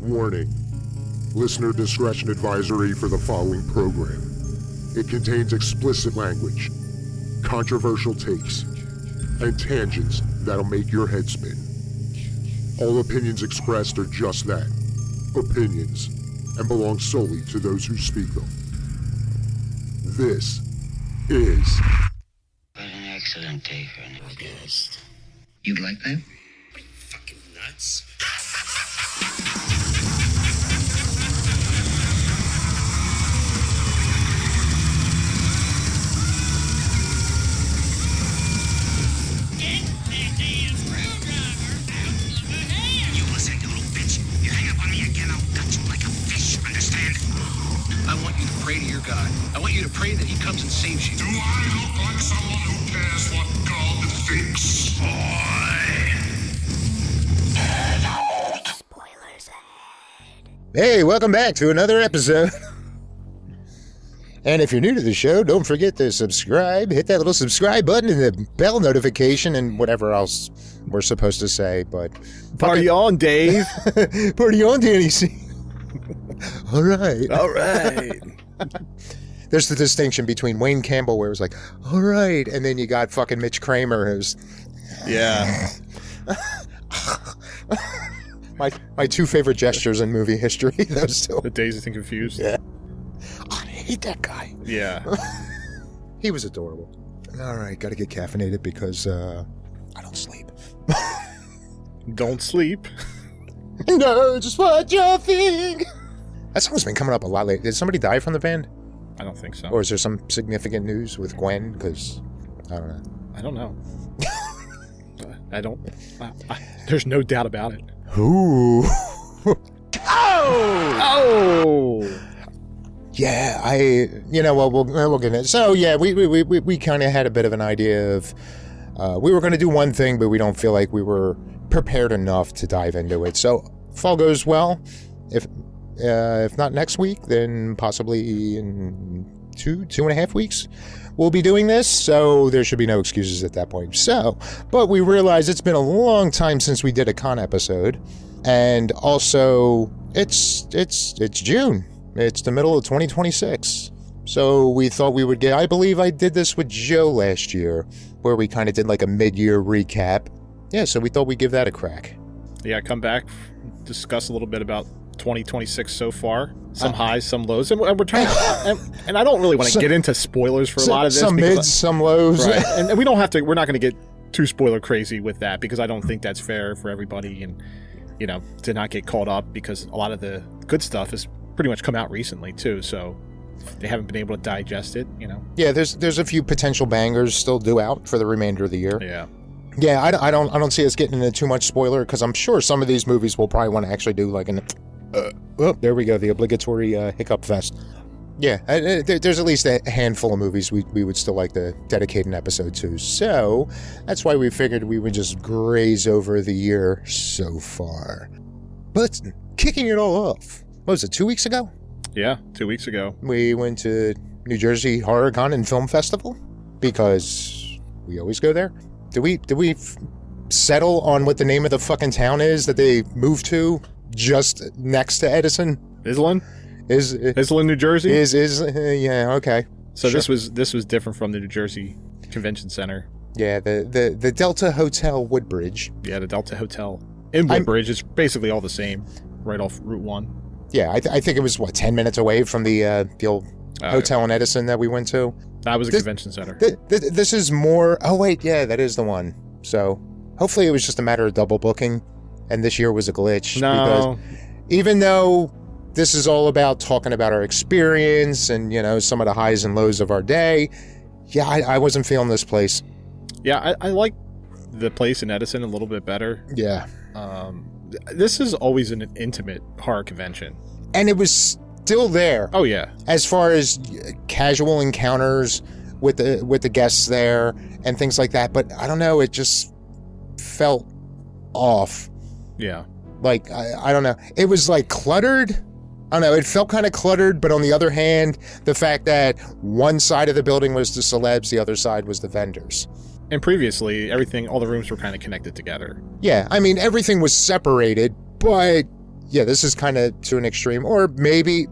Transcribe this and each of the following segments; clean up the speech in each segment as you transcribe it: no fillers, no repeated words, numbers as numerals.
Warning. Listener discretion advisory for the following program. It contains explicit language, controversial takes, and tangents that'll make your head spin. All opinions expressed are just that, opinions, and belong solely to those who speak them. This is... What an excellent day for an August. You'd like that? Are you fucking nuts? You listen, you little bitch. You hang up on me again, I'll gut you like a fish, understand? I want you to pray to your God. I want you to pray that he comes and saves you. Do I look like someone who cares what God thinks? Spoilers ahead. Hey, welcome back to another episode. And if you're new to the show, don't forget to subscribe. Hit that little subscribe button and the bell notification and whatever else we're supposed to say. But Party on, Dave. Party on, Danny C. All right. All right. There's the distinction between Wayne Campbell, where it was like, all right, and then you got fucking Mitch Kramer, who's... Yeah. my two favorite gestures in movie history. Those two. The Dazed and Confused. Yeah. I hate that guy. Yeah. He was adorable. All right, got to get caffeinated because I don't sleep. Don't sleep. No, just what you think. That song's been coming up a lot lately. Did somebody die from the band? I don't think so. Or is there some significant news with Gwen? Because, I don't know. I don't know. There's no doubt about it. Ooh. Oh! Yeah, we'll get it. So, yeah, we kind of had a bit of an idea of, we were going to do one thing, but we don't feel like we were prepared enough to dive into it. So, if all goes well, if not next week, then possibly in two and a half weeks, we'll be doing this. So there should be no excuses at that point. But we realize it's been a long time since we did a con episode, and also it's June. It's the middle of 2026. So we thought we would I believe I did this with Joe last year, where we kind of did like a mid-year recap. Yeah, so we thought we'd give that a crack. Yeah, come back, discuss a little bit about 2026 so far. Some highs, some lows, and we're trying to, and I don't really want to get into spoilers for a lot of this. Some mids, some lows. Right. And we don't have to, we're not going to get too spoiler crazy with that, because I don't think that's fair for everybody, and, to not get caught up, because a lot of the good stuff has pretty much come out recently too, so they haven't been able to digest it, Yeah, there's a few potential bangers still due out for the remainder of the year. Yeah. Yeah, I don't see us getting into too much spoiler, because I'm sure some of these movies we'll probably want to actually do like an... there we go, the obligatory hiccup fest. Yeah, there's at least a handful of movies we would still like to dedicate an episode to. So that's why we figured we would just graze over the year so far. But kicking it all off, what was it, 2 weeks ago? Yeah, 2 weeks ago. We went to New Jersey Horror Con and Film Festival, because we always go there. Did we settle on what the name of the fucking town is that they moved to just next to Edison? Islin, New Jersey. Yeah, okay. So sure. this was different from the New Jersey Convention Center. Yeah, the Delta Hotel Woodbridge. Yeah, the Delta Hotel in Woodbridge is basically all the same, right off Route 1. Yeah, I think it was 10 minutes away from the old hotel in Edison that we went to. That was a convention center. This is more... Oh, wait, yeah, that is the one. So, hopefully it was just a matter of double booking, and this year was a glitch. No. Because even though this is all about talking about our experience and, some of the highs and lows of our day, yeah, I wasn't feeling this place. Yeah, I like the place in Edison a little bit better. Yeah. This is always an intimate horror convention. And it was still there. Oh, yeah. As far as casual encounters with the guests there and things like that. But I don't know, it just felt off. Yeah. Like, I don't know. It was like cluttered. I don't know. It felt kind of cluttered, but on the other hand, the fact that one side of the building was the celebs, the other side was the vendors. And previously, all the rooms were kind of connected together. Yeah. I mean, everything was separated, but yeah, this is kind of to an extreme, or maybe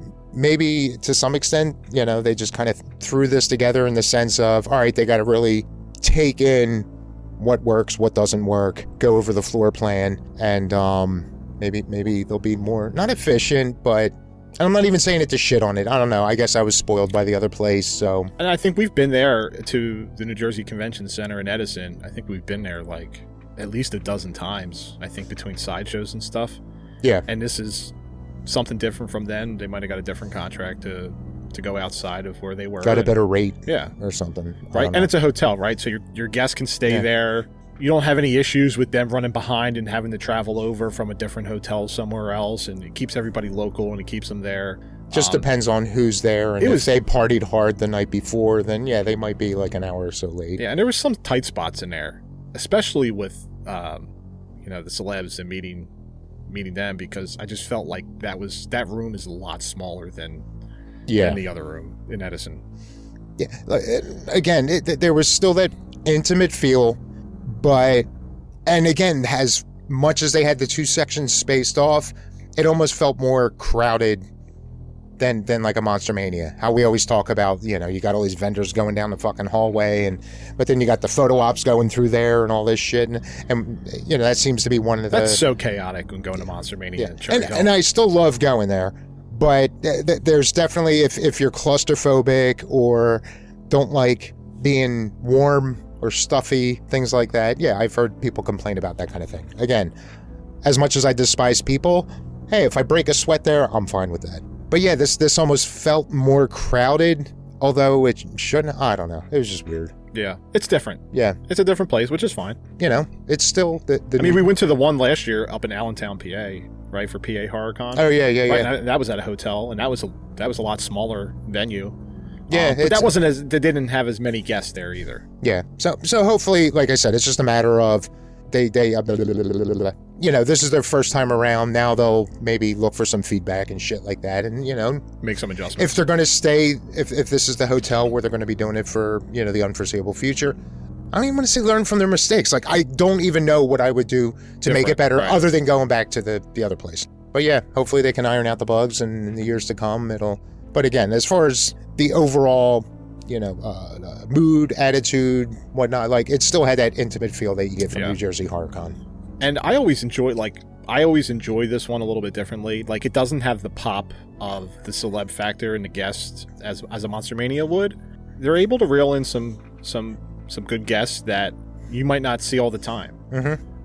to some extent, they just kind of threw this together in the sense of, all right, they got to really take in what works, what doesn't work, go over the floor plan, and maybe they'll be more, not efficient, but I'm not even saying it to shit on it. I don't know. I guess I was spoiled by the other place, so. And I think we've been there to the New Jersey Convention Center in Edison. I think we've been there like at least a dozen times, I think, between sideshows and stuff. Yeah. And this is something different from then. They might have got a different contract to go outside of where they were. Got a better rate. Yeah. Or something. Right. And it's a hotel, right? So your guests can stay there. You don't have any issues with them running behind and having to travel over from a different hotel somewhere else. And it keeps everybody local and it keeps them there. Just depends on who's there. And if they partied hard the night before, then yeah, they might be like an hour or so late. Yeah. And there was some tight spots in there, especially with, the celebs and meeting them, because I just felt like that room is a lot smaller than the other room in Edison. Yeah, again, there was still that intimate feel, but, and again, as much as they had the two sections spaced off, it almost felt more crowded than like a Monster Mania. How we always talk about, you got all these vendors going down the fucking hallway, but then you got the photo ops going through there and all this shit, and that seems to be one of the... That's so chaotic when going to Monster Mania. Yeah. And I still love going there. But there's definitely, if you're claustrophobic or don't like being warm or stuffy, things like that, yeah, I've heard people complain about that kind of thing. Again, as much as I despise people, hey, if I break a sweat there, I'm fine with that. But yeah, this almost felt more crowded, although it shouldn't. I don't know. It was just weird. Yeah, it's different. Yeah. It's a different place, which is fine. It's still... we went to the one last year up in Allentown, PA, right, for PA HorrorCon. Oh, yeah. Right, that was at a hotel, and that was a lot smaller venue. Yeah. But they didn't have as many guests there either. Yeah. So hopefully, like I said, it's just a matter of they this is their first time around. Now they'll maybe look for some feedback and shit like that, and make some adjustments. If they're going to stay, if this is the hotel where they're going to be doing it for the unforeseeable future, I don't even want to say learn from their mistakes. Like, I don't even know what I would do to make it better, right, other than going back to the other place. But yeah, hopefully they can iron out the bugs, and in the years to come it'll. But again, as far as the overall mood, attitude, whatnot, like, it still had that intimate feel that you get from New Jersey HorrorCon. And I always enjoy this one a little bit differently. Like, it doesn't have the pop of the celeb factor and the guests as a Monster Mania would. They're able to reel in some good guests that you might not see all the time,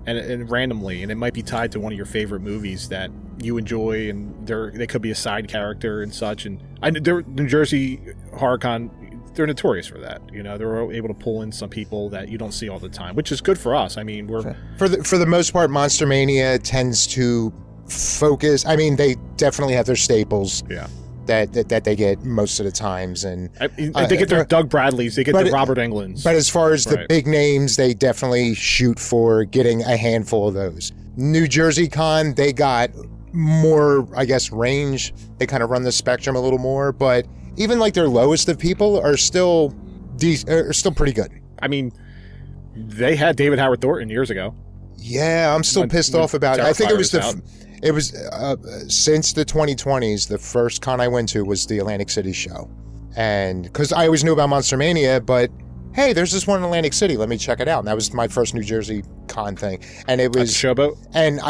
and randomly, and it might be tied to one of your favorite movies that you enjoy, and they could be a side character and such. And New Jersey HorrorCon, they're notorious for that. They're able to pull in some people that you don't see all the time, which is good for us. I mean, we're for the most part, Monster Mania tends to focus. I mean, they definitely have their staples. Yeah. That they get most of the times, and they get their Doug Bradleys, they get their Robert Englunds. But as far as the big names, they definitely shoot for getting a handful of those. New Jersey Con, they got more, I guess, range. They kind of run the spectrum a little more, but even like their lowest of people are still pretty good. I mean, they had David Howard Thornton years ago. Yeah, I'm still pissed off about it. I think it was since the 2020s, the first con I went to was the Atlantic City show. And because I always knew about Monster Mania, but hey, there's this one in Atlantic City, let me check it out. And that was my first New Jersey con thing. And it was Showboat. And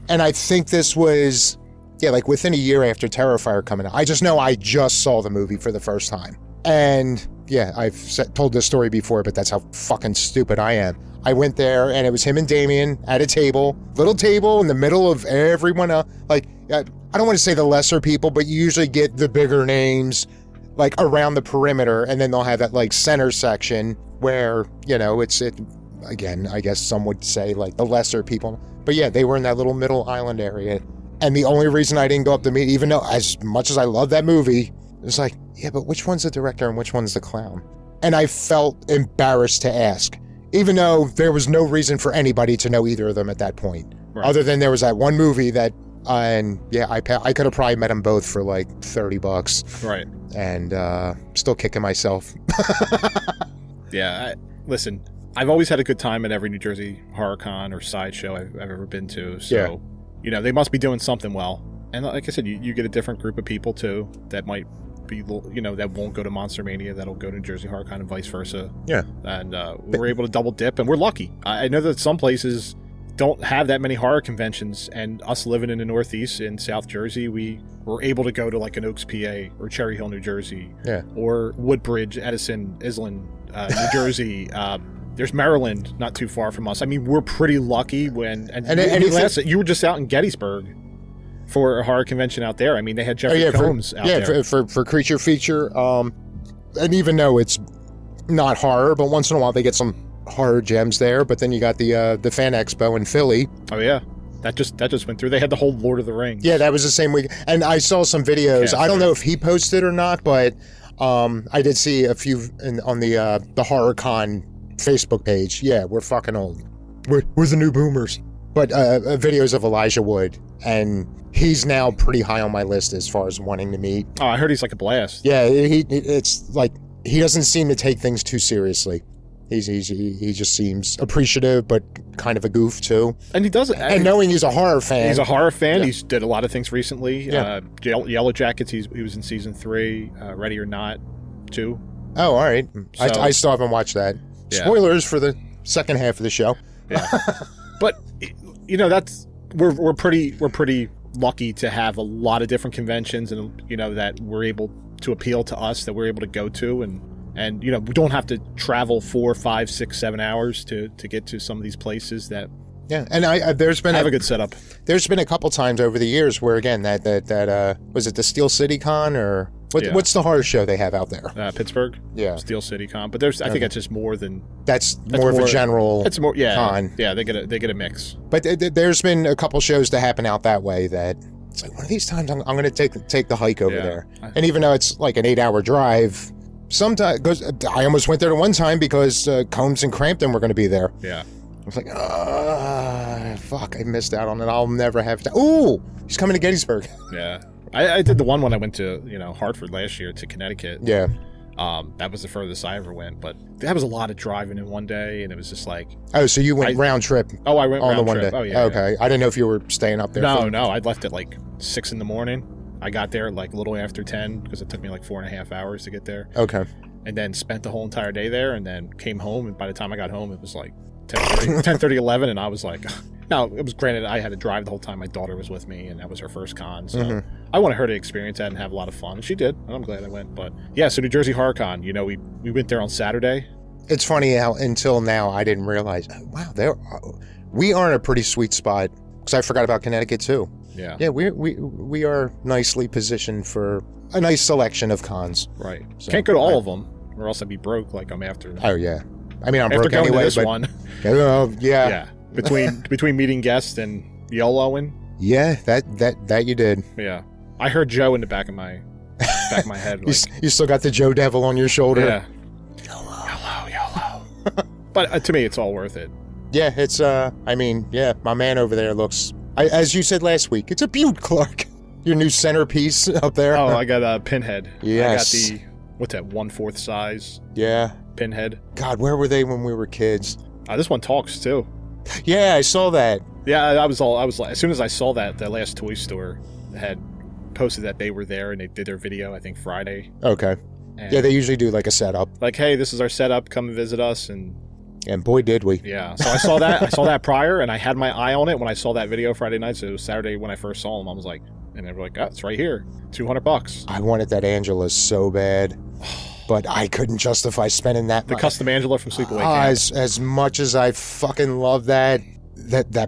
and I think this was like within a year after Terrifier coming out. I just know I just saw the movie for the first time. And yeah, I've told this story before, but that's how fucking stupid I am. I went there, and it was him and Damien at a little table in the middle of everyone else. Like, I don't want to say the lesser people, but you usually get the bigger names, like, around the perimeter, and then they'll have that, like, center section where, again, I guess some would say, like, the lesser people. But yeah, they were in that little middle island area. And the only reason I didn't go up to meet, even though as much as I love that movie, it's like, yeah, but which one's the director and which one's the clown? And I felt embarrassed to ask, even though there was no reason for anybody to know either of them at that point. Right. Other than there was that one movie that, and yeah, I could have probably met them both for like $30. Right. And still kicking myself. Yeah, listen, I've always had a good time at every New Jersey HorrorCon or sideshow I've ever been to. So they must be doing something well. And like I said, you get a different group of people too that might be, that won't go to Monster Mania, that'll go to Jersey HorrorCon and vice versa. Yeah. And we're able to double dip, and we're lucky. I know that some places don't have that many horror conventions, and us living in the Northeast in South Jersey, we were able to go to like an Oaks, PA, or Cherry Hill, New Jersey, or Woodbridge, Edison, Island, New Jersey. There's Maryland not too far from us. I mean, we're pretty lucky. You were just out in Gettysburg for a horror convention out there. I mean, they had Jeffrey Combs out there. Yeah, for Creature Feature. And even though it's not horror, but once in a while they get some horror gems there. But then you got the Fan Expo in Philly. Oh yeah, that just went through. They had the whole Lord of the Rings. Yeah, that was the same week. And I saw some videos. I don't know if he posted or not, but I did see a few on the HorrorCon Facebook page. Yeah, we're fucking old. We're the new boomers. But videos of Elijah Wood, and he's now pretty high on my list as far as wanting to meet. Oh, I heard he's like a blast. Yeah, it's like he doesn't seem to take things too seriously. He just seems appreciative, but kind of a goof too. And he does it. And knowing he's a horror fan. He's a horror fan. Yeah. He's did a lot of things recently. Yeah. Yellow Jackets. He was in season 3. Ready or Not 2. Oh, all right. So, I still haven't watched that. Yeah. Spoilers for the second half of the show. Yeah. But we're pretty lucky to have a lot of different conventions, and that we're able to appeal to us, that we're able to go to, and we don't have to travel 4, 5, 6, 7 hours to get to some of these places that. Yeah, and there's been a good setup. There's been a couple times over the years where again that was it the Steel City Con or what's the horror show they have out there? Pittsburgh. Yeah, Steel City Con. But I think that's just more than that's more of a general. It's more con. Yeah, they get a mix. But there's been a couple shows to happen out that way that it's like one of these times I'm going to take the hike over there. And even though it's like an 8-hour drive, sometimes I almost went there one time because Combs and Crampton were going to be there. Yeah. I was like, fuck, I missed out on it. I'll never have to. Ooh, he's coming to Gettysburg. Yeah. I did the one when I went to, Hartford last year to Connecticut. Yeah. That was the furthest I ever went, but that was a lot of driving in one day, and it was just like... Oh, so you went round trip? Oh, I went on round the one trip. day. Oh, yeah. Okay. Yeah. I didn't know if you were staying up there. No, I left at like 6 in the morning. I got there like a little after 10 because it took me like 4.5 hours to get there. Okay. And then spent the whole entire day there, and then came home, and by the time I got home, it was like 10:30, 11, and I was like... Now, it was granted I had to drive the whole time. My daughter was with me, and that was her first con, so I wanted her to experience that and have a lot of fun. She did, and I'm glad I went. But yeah, so New Jersey HorrorCon, we went there on Saturday. It's funny how until now I didn't realize, wow, we are in a pretty sweet spot, because I forgot about Connecticut too. Yeah. Yeah, we are nicely positioned for a nice selection of cons. Right. So, can't go to all of them, or else I'd be broke like I'm after. Oh, yeah. I mean, I'm after broke going anyway, to this but... one. Yeah. Yeah. Between meeting guests and YOLOing. Yeah, that you did. Yeah, I heard Joe in the back of my head. Like, you still got the Joe Devil on your shoulder. Yeah. YOLO. But to me, it's all worth it. Yeah, it's my man over there looks. As you said last week, it's a beaut, Clark. Your new centerpiece up there. Oh, I got a Pinhead. Yes. I got the what's that 1/4 size? Yeah. Pinhead. God, where were they when we were kids? This one talks too. Yeah, I saw that. Yeah, I was like, as soon as I saw that, the last toy store had posted that they were there and they did their video, I think Friday. Okay. And yeah, they usually do like a setup. Like, hey, this is our setup, come and visit us. And boy, did we. Yeah, so I saw that. I saw that prior, and I had my eye on it when I saw that video Friday night. So it was Saturday when I first saw them. I was like, and they were like, oh, it's right here, $200. I wanted that Angela so bad. But I couldn't justify spending that. The custom Angela from Sleepaway Camp. As much as I fucking love that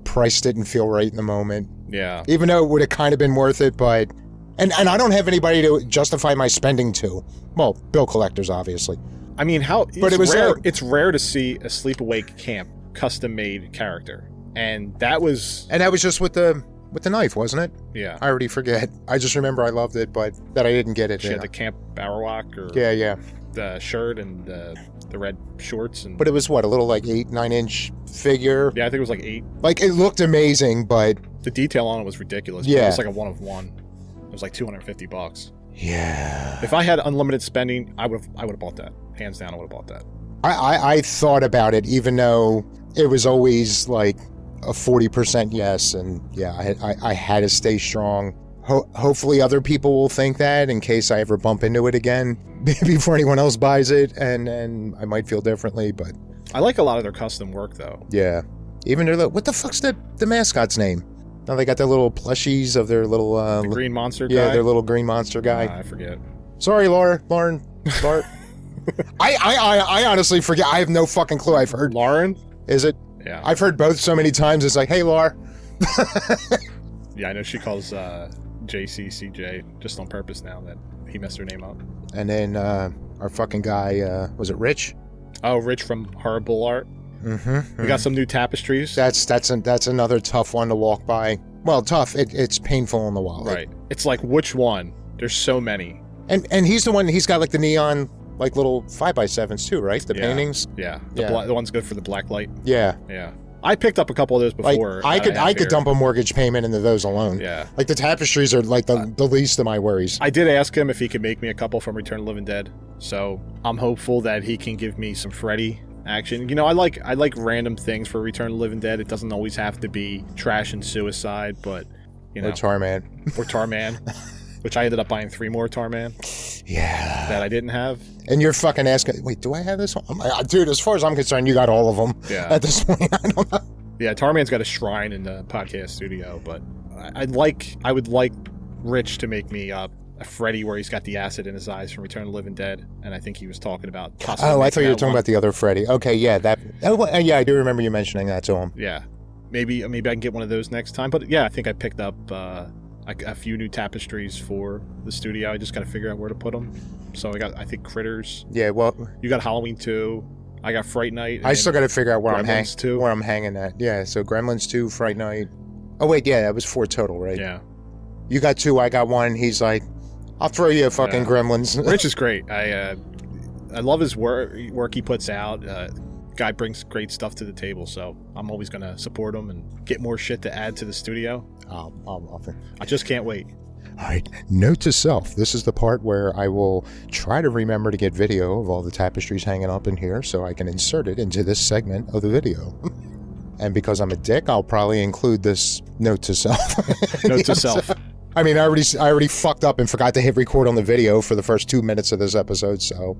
price didn't feel right in the moment. Yeah. Even though it would have kind of been worth it, but and I don't have anybody to justify my spending to. Well, bill collectors, obviously. I mean, But it was rare. It's rare to see a Sleepaway Camp custom made character, and that was just with the knife, wasn't it? Yeah. I already forget. I just remember I loved it, but that I didn't get it. She had the Camp Bowerwalk or yeah. The shirt and the red shorts. But it was what, a little like 8-9 inch figure? Yeah, I think it was like 8. Like, it looked amazing, but the detail on it was ridiculous. Yeah. It was like a 1 of 1. It was like $250. Yeah. If I had unlimited spending, I would have bought that. Hands down, I would have bought that. I thought about it, even though it was always like, a 40% yes, and yeah, I had to stay strong. Hopefully other people will think that in case I ever bump into it again before anyone else buys it, and I might feel differently, but... I like a lot of their custom work, though. Yeah. Even their what the fuck's the mascot's name? Now they got their little plushies of their little... the green monster guy? Yeah, their little green monster guy. I forget. Sorry, Lauren. I honestly forget. I have no fucking clue. I've heard... Lauren? Is it? Yeah. I've heard both so many times. It's like, hey, Laura. Yeah, I know she calls JCCJ just on purpose now that he messed her name up. And then our fucking guy, was it Rich? Oh, Rich from Horrible Art. Mm-hmm. We got some new tapestries. That's another tough one to walk by. Well, tough. It's painful in the wallet. Right. It's like, which one? There's so many. And he's the one. He's got like the neon, like little 5x7s too, right? The paintings. Yeah. Yeah. The one's good for the black light. Yeah. Yeah. I picked up a couple of those before. Like, I could dump a mortgage payment into those alone. Yeah. Like the tapestries are like the least of my worries. I did ask him if he could make me a couple from Return of the Living Dead. So I'm hopeful that he can give me some Freddy action. You know, I like random things for Return of the Living Dead. It doesn't always have to be trash and suicide, but you know. Or Tarman. Or Tarman. Which I ended up buying 3 more Tarman. Yeah. That I didn't have. And you're fucking asking, wait, do I have this one? Dude, as far as I'm concerned, you got all of them. Yeah. At this point, I don't know. Yeah, Tarman's got a shrine in the podcast studio, but I would like Rich to make me a Freddy where he's got the acid in his eyes from Return of the Living Dead, and I think he was talking about... Oh, I thought you were talking about the other Freddy. Okay, yeah, yeah, I do remember you mentioning that to him. Yeah. Maybe I can get one of those next time, but yeah, I think I picked up a few new tapestries for the studio. I just got to figure out where to put them. So I think Critters. Yeah, well... You got Halloween 2. I got Fright Night. I still got to figure out where I'm hanging at. Yeah, so Gremlins 2, Fright Night. Oh, wait, yeah, that was 4 total, right? Yeah. You got 2, I got 1. He's like, I'll throw you a fucking Gremlins. Rich is great. I love his work he puts out. Guy brings great stuff to the table, so I'm always going to support him and get more shit to add to the studio. I just can't wait. All right, note to self, this is the part where I will try to remember to get video of all the tapestries hanging up in here so I can insert it into this segment of the video. And because I'm a dick, I'll probably include this note to self. Note to self. I mean, I already fucked up and forgot to hit record on the video for the first 2 minutes of this episode, so...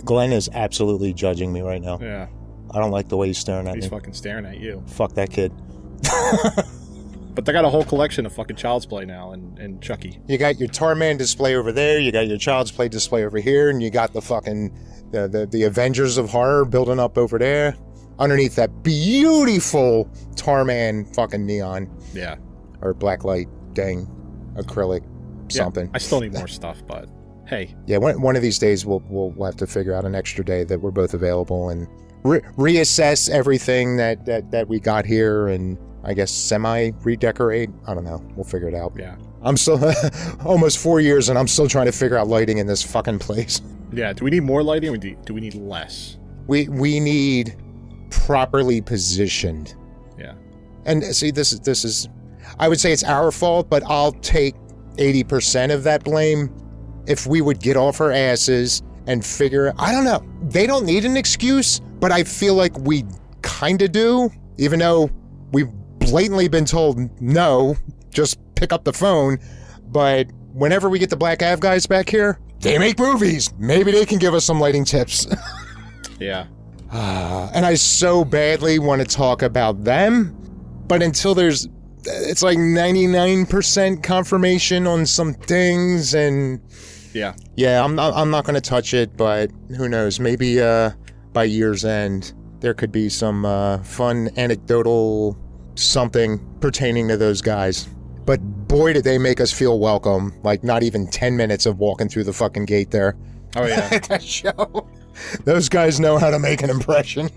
Glenn is absolutely judging me right now. Yeah. I don't like the way he's staring at me. He's fucking staring at you. Fuck that kid. But they got a whole collection of fucking Child's Play now and Chucky. You got your Tarman display over there, you got your Child's Play display over here, and you got the fucking the Avengers of Horror building up over there. Underneath that beautiful Tarman fucking neon. Yeah. Or blacklight, dang, acrylic, something. Yeah, I still need more stuff, but hey. Yeah, one of these days we'll have to figure out an extra day that we're both available and reassess everything that we got here and I guess semi-redecorate. I don't know. We'll figure it out. Yeah. I'm still almost 4 years and I'm still trying to figure out lighting in this fucking place. Yeah. Do we need more lighting or do we need less? We need properly positioned. Yeah. And see, this is I would say it's our fault, but I'll take 80% of that blame if we would get off our asses and figure, I don't know. They don't need an excuse, but I feel like we kind of do, even though we've blatantly been told, no, just pick up the phone. But whenever we get the Black Av guys back here, they make movies. Maybe they can give us some lighting tips. Yeah. And I so badly want to talk about them, but until it's like 99% confirmation on some things, and yeah, I'm not going to touch it, but who knows? Maybe by year's end, there could be some fun anecdotal something pertaining to those guys. But boy, did they make us feel welcome. Like not even 10 minutes of walking through the fucking gate there. Oh, yeah. That show. Those guys know how to make an impression.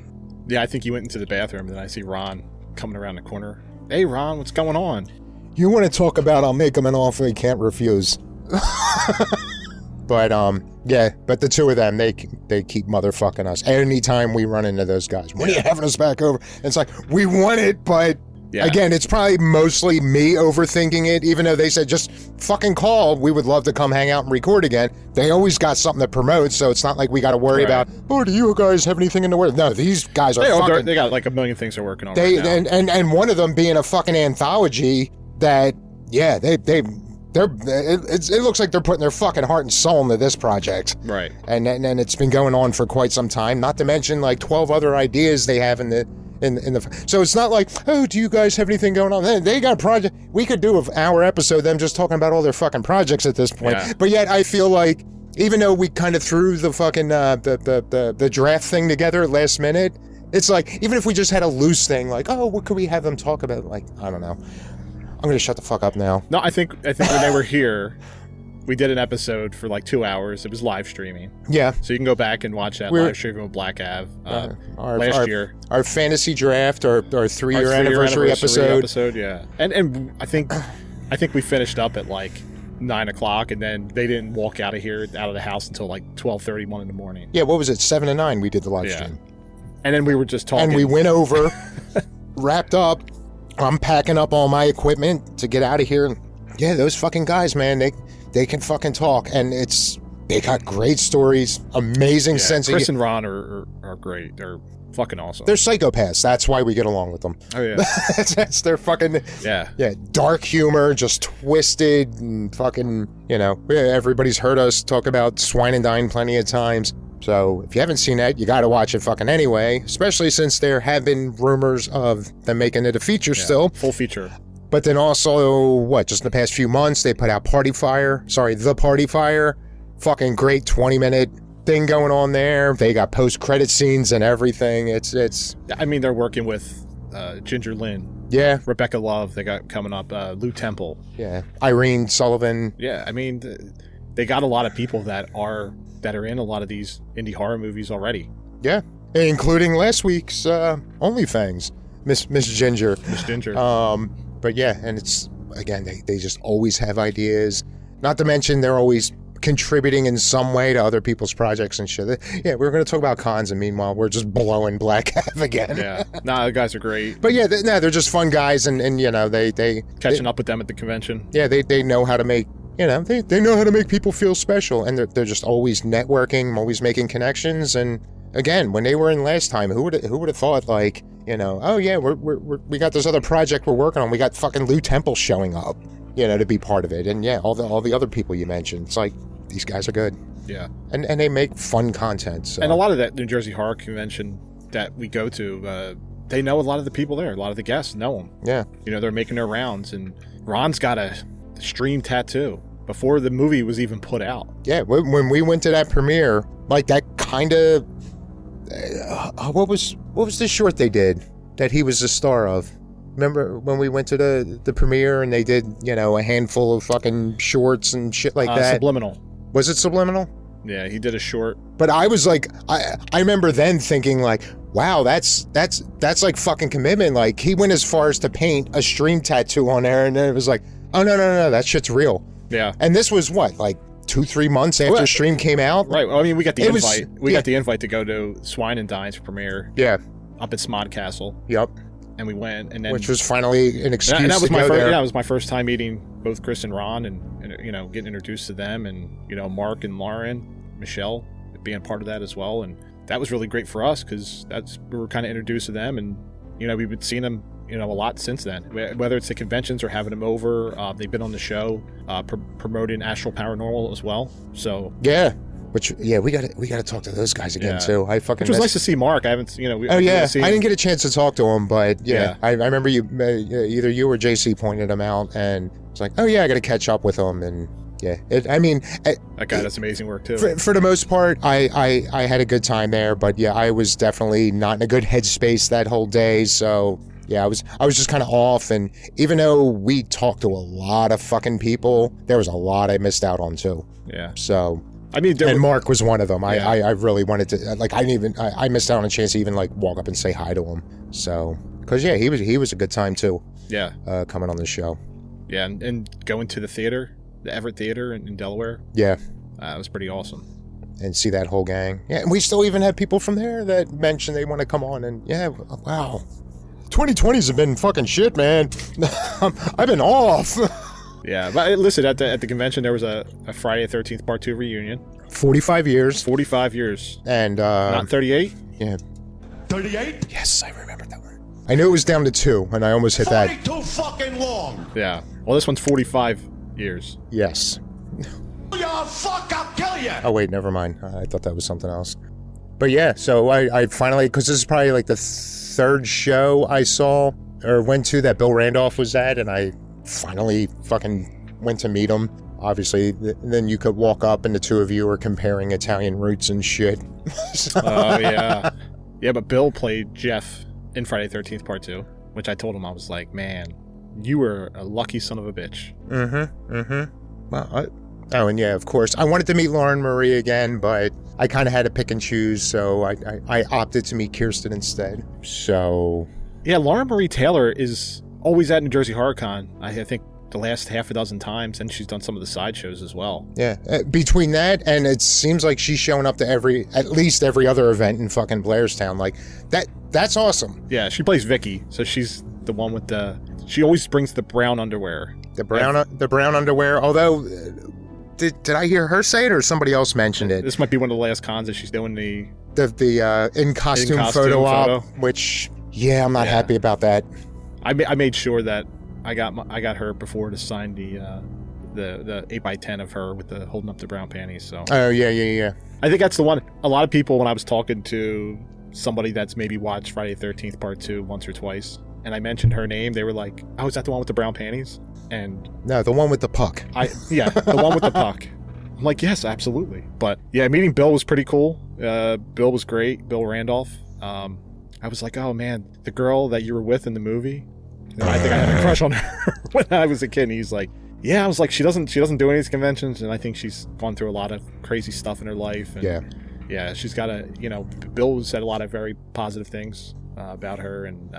Yeah, I think you went into the bathroom, and then I see Ron coming around the corner. Hey, Ron, what's going on? You want to talk about I'll make him an offer he can't refuse. But, yeah, but the two of them, they keep motherfucking us. Anytime we run into those guys, when are you having us back over? And it's like, we want it, but Yeah. Again, it's probably mostly me overthinking it, even though they said just fucking call. We would love to come hang out and record again. They always got something to promote, so it's not like we got to worry about, oh, do you guys have anything in the works? No, these guys are fucking... They got like a million things they're working on right now. And one of them being a fucking anthology that, yeah, it looks like they're putting their fucking heart and soul into this project. Right. And it's been going on for quite some time, not to mention like 12 other ideas they have in the so it's not like, oh, do you guys have anything going on? They got a project. We could do an hour episode them just talking about all their fucking projects at this point. Yeah. But yet I feel like even though we kind of threw the fucking the draft thing together last minute, it's like even if we just had a loose thing like, oh, what could we have them talk about? Like, I don't know. I'm gonna shut the fuck up now. No, I think when they were here, we did an episode for like 2 hours. It was live streaming. Yeah. So you can go back and watch that live stream of Black Ave last year. Our fantasy draft, our 3-year anniversary episode. Yeah. And I think we finished up at like 9 o'clock, and then they didn't walk out of the house until like 12:30, 1 in the morning. Yeah, what was it? 7 to 9 we did the live stream. And then we were just talking. And we went over, wrapped up. I'm packing up all my equipment to get out of here. Yeah, those fucking guys, man, they can fucking talk, and they got great stories, amazing sense of... Chris and Ron are great. They're fucking awesome. They're psychopaths. That's why we get along with them. Oh, yeah. That's their fucking... Yeah, dark humor, just twisted, and fucking, everybody's heard us talk about Swine and Dine plenty of times. So if you haven't seen that, you got to watch it fucking anyway, especially since there have been rumors of them making it a feature still. Full feature. But then also, just in the past few months, they put out The Party Fire. Fucking great 20-minute thing going on there. They got post-credit scenes and everything. It's. I mean, they're working with Ginger Lynn. Yeah. Rebecca Love, they got coming up. Lou Temple. Yeah. Irene Sullivan. Yeah, I mean, they got a lot of people that are in a lot of these indie horror movies already. Yeah. Including last week's OnlyFans, Miss Ginger. Miss Ginger. But yeah, and it's, again, they just always have ideas. Not to mention they're always contributing in some way to other people's projects and shit. Yeah, we're going to talk about cons, and meanwhile, we're just blowing Black Ave again. Yeah. Nah, the guys are great. But yeah, they're just fun guys, and they... Catching up with them at the convention. Yeah, they know how to make... they know how to make people feel special, and they're just always networking, always making connections. And again, when they were in last time, who would have thought, like, oh yeah, we got this other project we're working on. We got fucking Lou Temple showing up, to be part of it, and yeah, all the other people you mentioned. It's like, these guys are good. Yeah, and they make fun content. So. And a lot of that New Jersey Horror Convention that we go to, they know a lot of the people there. A lot of the guests know them. Yeah, they're making their rounds, and Ron's got a stream tattoo before the movie was even put out. Yeah, when we went to that premiere, like that kind of what was the short they did that he was the star of? Remember when we went to the premiere and they did a handful of fucking shorts and shit like that? Subliminal. Was it Subliminal? Yeah, he did a short. But I was like, I remember then thinking like, wow, that's like fucking commitment. Like he went as far as to paint a stream tattoo on there, and then it was like, oh no, that shit's real. Yeah. And this was what, like 2-3 months after Stream came out? Right. Well, I mean, we got the invite. We got the invite to go to Swine and Dine's premiere. Yeah. Up at Smod Castle. Yep. And we went, and then which was finally an excuse that was to my go first, there. Yeah, that was my first time meeting both Chris and Ron, and getting introduced to them, and Mark and Lauren, Michelle being part of that as well, and that was really great for us because we were kind of introduced to them, and we've been seeing them a lot since then, whether it's the conventions or having them over. They've been on the show promoting Astral Paranormal as well. So yeah, we got to talk to those guys again too. Which was nice to see Mark. I haven't I didn't get a chance to talk to him, but I remember either you or JC pointed him out, and it's like, oh yeah, I got to catch up with him. And yeah, that guy does amazing work too. For the most part, I had a good time there, but yeah, I was definitely not in a good headspace that whole day. So yeah, I was just kind of off, and even though we talked to a lot of fucking people, there was a lot I missed out on too. Yeah. So and Mark was one of them. Yeah. I really wanted to, like, I missed out on a chance to even like walk up and say hi to him. So because yeah, he was a good time too. Yeah. Coming on the show. Yeah, and going to the theater, the Everett Theater in Delaware. Yeah. It was pretty awesome. And see that whole gang. Yeah, and we still even have people from there that mentioned they want to come on, and yeah, wow. 2020s have been fucking shit, man. I've been off. Yeah, but listen, at the convention there was a Friday the 13th Part 2 reunion. 45 years. 45 years. And not 38? Yeah. 38? Yes, I remember that one. I knew it was down to 2, and I almost hit that. 42 fucking long. Yeah. Well, this one's 45 years. Yes. You fuck, I'll kill you. Oh wait, never mind. I thought that was something else. But yeah, so I finally, because this is probably like the third show I saw or went to that Bill Randolph was at, and I finally fucking went to meet him. Obviously, then you could walk up and the two of you are comparing Italian roots and shit. Oh, yeah. Yeah, but Bill played Jeff in Friday the 13th Part 2, which I told him, I was like, man, you were a lucky son of a bitch. Well, oh, and yeah, of course. I wanted to meet Lauren Marie again, but I kind of had to pick and choose, so I opted to meet Kirsten instead. So... Yeah, Lauren Marie Taylor is always at New Jersey Horror Con. I think the last half a dozen times, and she's done some of the sideshows as well. Yeah, between that and it seems like she's showing up to at least every other event in fucking Blairstown. Like, that's awesome. Yeah, she plays Vicky, so she's the one with she always brings the brown underwear. The brown underwear, although... Did I hear her say it or somebody else mentioned it? This might be one of the last cons that she's doing the in-costume photo op, which, yeah, I'm not happy about that. I made sure that I got her before to sign the 8x10 of her with the holding up the brown panties. So. Oh, yeah. I think that's the one. A lot of people, when I was talking to somebody that's maybe watched Friday the 13th Part 2 once or twice, and I mentioned her name, they were like, oh, is that the one with the brown panties? And no, the one with the puck. The one with the puck. I'm like, yes, absolutely. But yeah, meeting Bill was pretty cool. Bill was great. Bill Randolph. I was like, oh man, the girl that you were with in the movie. I think I had a crush on her when I was a kid. And he's like, yeah. I was like, she doesn't do any of these conventions, and I think she's gone through a lot of crazy stuff in her life. And yeah, she's got Bill said a lot of very positive things about her, and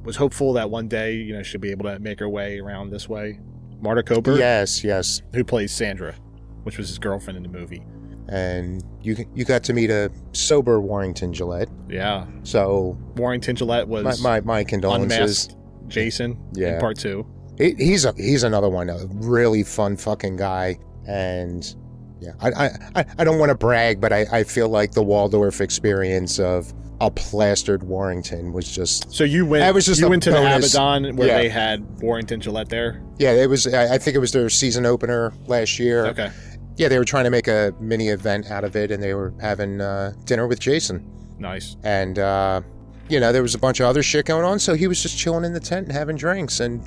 was hopeful that one day, she'll be able to make her way around this way. Marta Kober. Yes. Who plays Sandra, which was his girlfriend in the movie. And you got to meet a sober Warrington Gillette. Yeah. So Warrington Gillette was my condolences. Unmasked Jason in Part 2. He's another one, a really fun fucking guy. And yeah, I don't want to brag, but I feel like the Waldorf experience of a plastered Warrington was just... So you went to the Abaddon where they had Warrington Gillette there? Yeah, it was. I think it was their season opener last year. Okay. Yeah, they were trying to make a mini event out of it, and they were having dinner with Jason. Nice. And, there was a bunch of other shit going on, so he was just chilling in the tent and having drinks. And,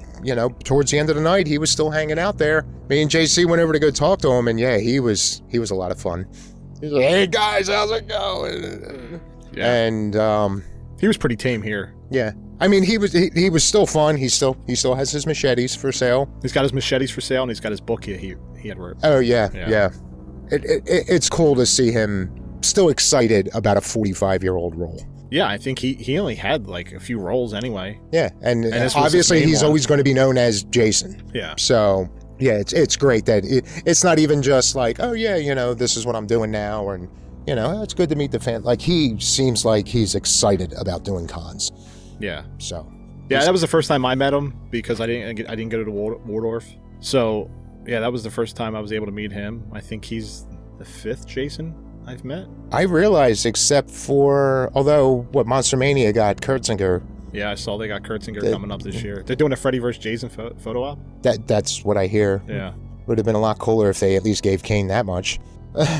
towards the end of the night, he was still hanging out there. Me and JC went over to go talk to him, and yeah, he was a lot of fun. He's like, hey guys, how's it going? Yeah. And he was pretty tame here. Yeah. I mean, he was still fun. He still has his machetes for sale. He's got his machetes for sale, and he's got his book he had wrote. Oh yeah. It's cool to see him still excited about a 45-year-old role. Yeah, I think he only had like a few roles anyway. Yeah, and obviously he's always going to be known as Jason. Yeah. So yeah, it's great that it's not even just like, oh yeah, this is what I'm doing now, and it's good to meet the fan. Like, he seems like he's excited about doing cons. Yeah. So. Yeah, that was the first time I met him because I didn't go to Waldorf. So yeah, that was the first time I was able to meet him. I think he's the 5th Jason I've met. I realized, except for Monster Mania got Kurtzinger. Yeah, I saw they got Kurtzinger coming up this year. They're doing a Freddy vs. Jason photo op. That's what I hear. Yeah. Would have been a lot cooler if they at least gave Kane that much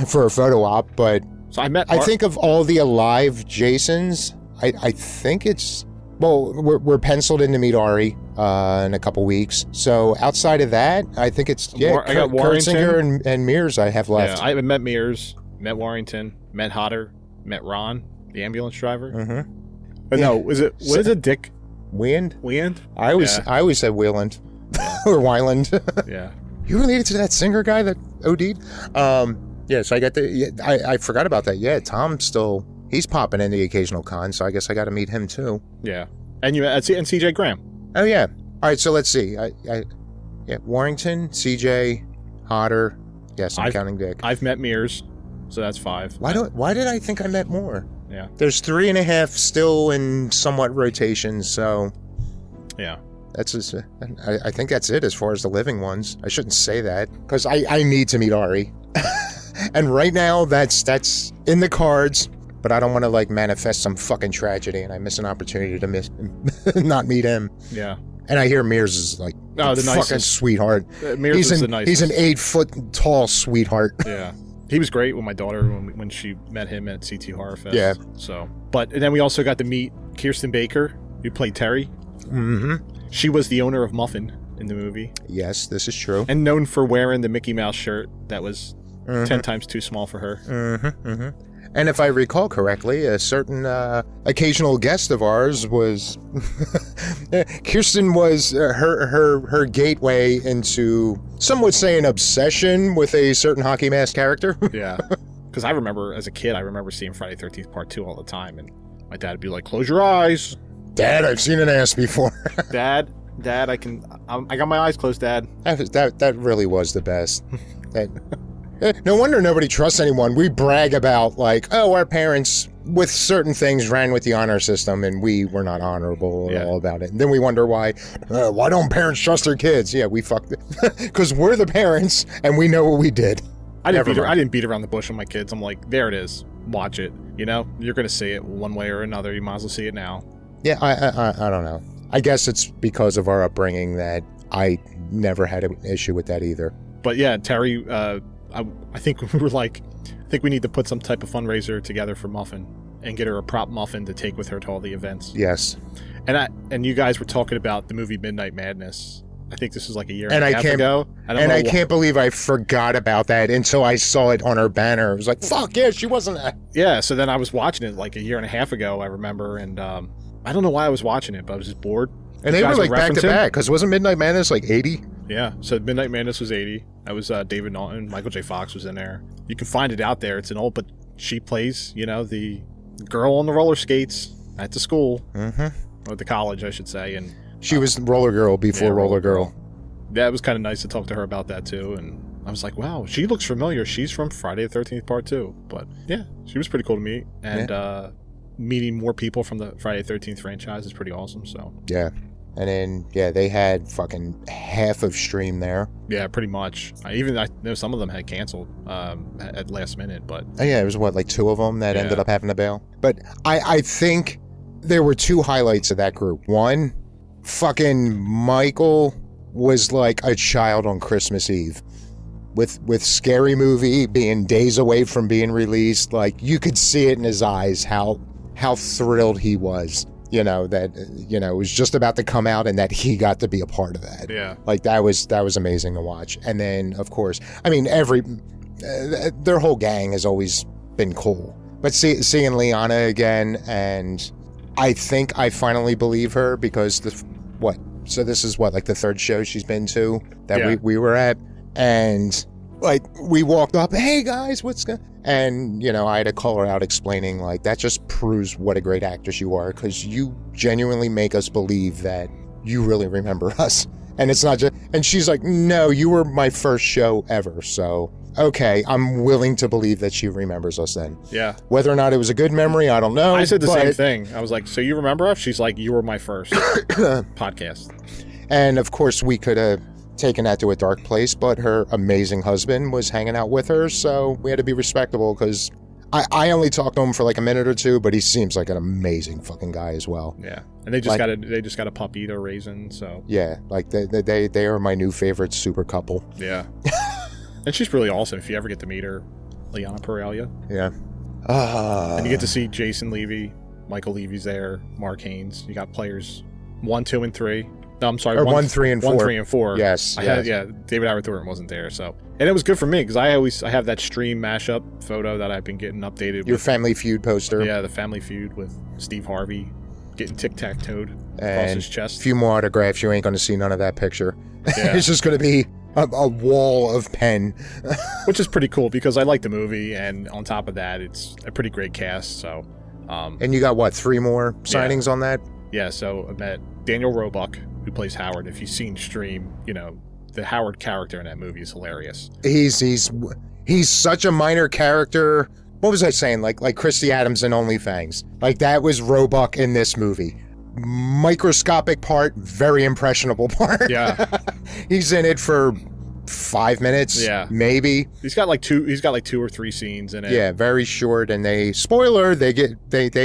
for a photo op, but so I think of all the alive Jasons, I think it's... Well, we're penciled in to meet Ari in a couple weeks. So outside of that, I think it's I got Kurtzinger and Mears I have left. Yeah, I haven't met Mears, met Warrington, met Hodder, met Ron, the ambulance driver. Mm-hmm. But no, what is it, Dick? Weand? I always said Wieland or Wyland. Yeah. You related to that singer guy that OD'd? Yeah, so I got I forgot about that. Yeah, Tom's still... He's popping in the occasional con, so I guess I got to meet him too. Yeah, and CJ Graham. Oh yeah. All right, so let's see. Warrington, CJ, Hodder. Yes, I'm counting Dick. I've met Mears, so that's 5. Why did I think I met more? Yeah. There's 3.5 still in somewhat rotation, so Yeah. that's just, I think that's it as far as the living ones. I shouldn't say that because I need to meet Ari, and right now that's in the cards. But I don't want to like manifest some fucking tragedy and I miss an opportunity to not meet him. Yeah. And I hear Mears is like the fucking nicest. sweetheart. Mears is the nicest. He's an 8 foot tall sweetheart. Yeah. He was great with my daughter when she met him at CT Horror Fest. Yeah. So, and then we also got to meet Kirsten Baker, who played Terry. Mm-hmm. She was the owner of Muffin in the movie. Yes, this is true. And known for wearing the Mickey Mouse shirt that was Mm-hmm. 10 times too small for her. Mm-hmm, mm-hmm. And if I recall correctly, a certain occasional guest of ours was Kirsten was her gateway into, some would say, an obsession with a certain hockey mask character. Yeah. Because I remember as a kid, I remember seeing Friday 13th Part 2 all the time. And my dad would be like, close your eyes. Dad, I've seen an ass before. Dad, I got my eyes closed, Dad. That really was the best. No wonder nobody trusts anyone. We brag about, like, oh, our parents, with certain things, ran with the honor system, and we were not honorable at all about it. And then we wonder why don't parents trust their kids? Yeah, we fucked it. Because we're the parents, and we know what we did. I didn't beat around the bush with my kids. I'm like, there it is. Watch it. You know? You're going to see it one way or another. You might as well see it now. Yeah, I don't know. I guess it's because of our upbringing that I never had an issue with that either. But yeah, Terry... I think we were like, I think we need to put some type of fundraiser together for Muffin and get her a prop muffin to take with her to all the events. Yes. And you guys were talking about the movie Midnight Madness. I think this was like a year and a half ago. I can't believe I forgot about that until I saw it on her banner. It was like, fuck yeah, she wasn't that. Yeah, so then I was watching it like a year and a half ago, I remember, and I don't know why I was watching it, but I was just bored. And they were like back to back, because wasn't Midnight Madness like 80? Yeah, so Midnight Madness was 80. That was David Naughton. Michael J. Fox was in there. You can find it out there. It's an old, but she plays, the girl on the roller skates at the school. Mm-hmm. Or the college, I should say. And she was Roller Girl before Roller Girl. Yeah, it was kind of nice to talk to her about that, too. And I was like, wow, she looks familiar. She's from Friday the 13th Part 2. But yeah, she was pretty cool to meet. And meeting more people from the Friday the 13th franchise is pretty awesome. So yeah. And then, they had fucking half of Stream there. Yeah, pretty much. I know some of them had canceled at last minute, but... Oh, yeah, it was, like 2 of them that ended up having to bail? But I think there were 2 highlights of that group. One, fucking Michael was like a child on Christmas Eve. With Scary Movie being days away from being released, like, you could see it in his eyes how thrilled he was. That it was just about to come out and that he got to be a part of that. Yeah. Like, that was amazing to watch. And then, of course, I mean, their whole gang has always been cool. But seeing Liana again, and I think I finally believe her because so this is like the 3rd show she's been to that we were at. And like, we walked up, hey guys, what's going? And, I had to call her out explaining, like, that just proves what a great actress you are, because you genuinely make us believe that you really remember us. And it's not just, and she's like, no, you were my first show ever. So, okay, I'm willing to believe that she remembers us then. Yeah. Whether or not it was a good memory, I don't know. I said the same thing. I was like, so you remember us? She's like, you were my first podcast. And of course, we could have taken that to a dark place, but her amazing husband was hanging out with her, so we had to be respectable, because I only talked to him for like a minute or 2, but he seems like an amazing fucking guy as well. Yeah, and they just got a puppy they're raising, so yeah, like they are my new favorite super couple. Yeah. And she's really awesome if you ever get to meet her, Liana Perelia. Yeah. And you get to see Jason Levy, Michael Levy's there, Mark Haynes. You got players 1, 2, and 3. No, I'm sorry. 1, 3, and 4. 1, 3, and 4. Yes. David Howard Thornton wasn't there, so. And it was good for me, because I have that Stream mashup photo that I've been getting updated. Your Family Feud poster. Yeah, the Family Feud with Steve Harvey getting tic-tac-toed across his chest. A few more autographs. You ain't going to see none of that picture. Yeah. It's just going to be a wall of pen. Which is pretty cool, because I like the movie, and on top of that, it's a pretty great cast, so. And you got, 3 more signings on that? Yeah, so I met Daniel Roebuck, who plays Howard. If you've seen Stream, the Howard character in that movie is hilarious. He's such a minor character, what was I saying? Like Christy Adams in OnlyFans. Like that was Roebuck in this movie. Microscopic part, very impressionable part. Yeah. He's in it for 5 minutes. Yeah. Maybe. He's got like two or three scenes in it. Yeah, very short. And they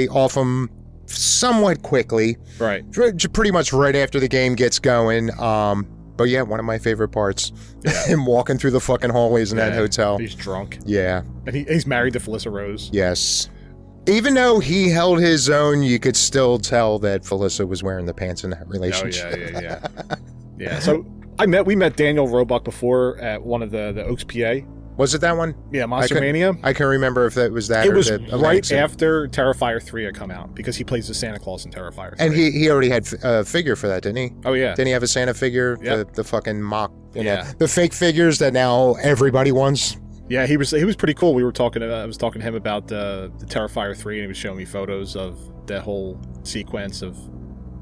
off him somewhat quickly. Right. Pretty much right after the game gets going. But yeah, one of my favorite parts. Yeah. Him walking through the fucking hallways in that hotel. He's drunk. Yeah. And he's married to Felissa Rose. Yes. Even though he held his own, you could still tell that Felissa was wearing the pants in that relationship. Oh, yeah. Yeah, so we met Daniel Roebuck before at one of the Oaks PA. Was it that one? Yeah, Monster Mania. I can remember if that was that. It or was the right Atlantic. after Terrifier 3 had come out, because he plays the Santa Claus in Terrifier 3. And he already had a figure for that, didn't he? Oh, yeah. Didn't he have a Santa figure? Yep. The fucking mock, Yeah. the fake figures that now everybody wants. Yeah, he was pretty cool. I was talking to him about the Terrifier 3, and he was showing me photos of that whole sequence of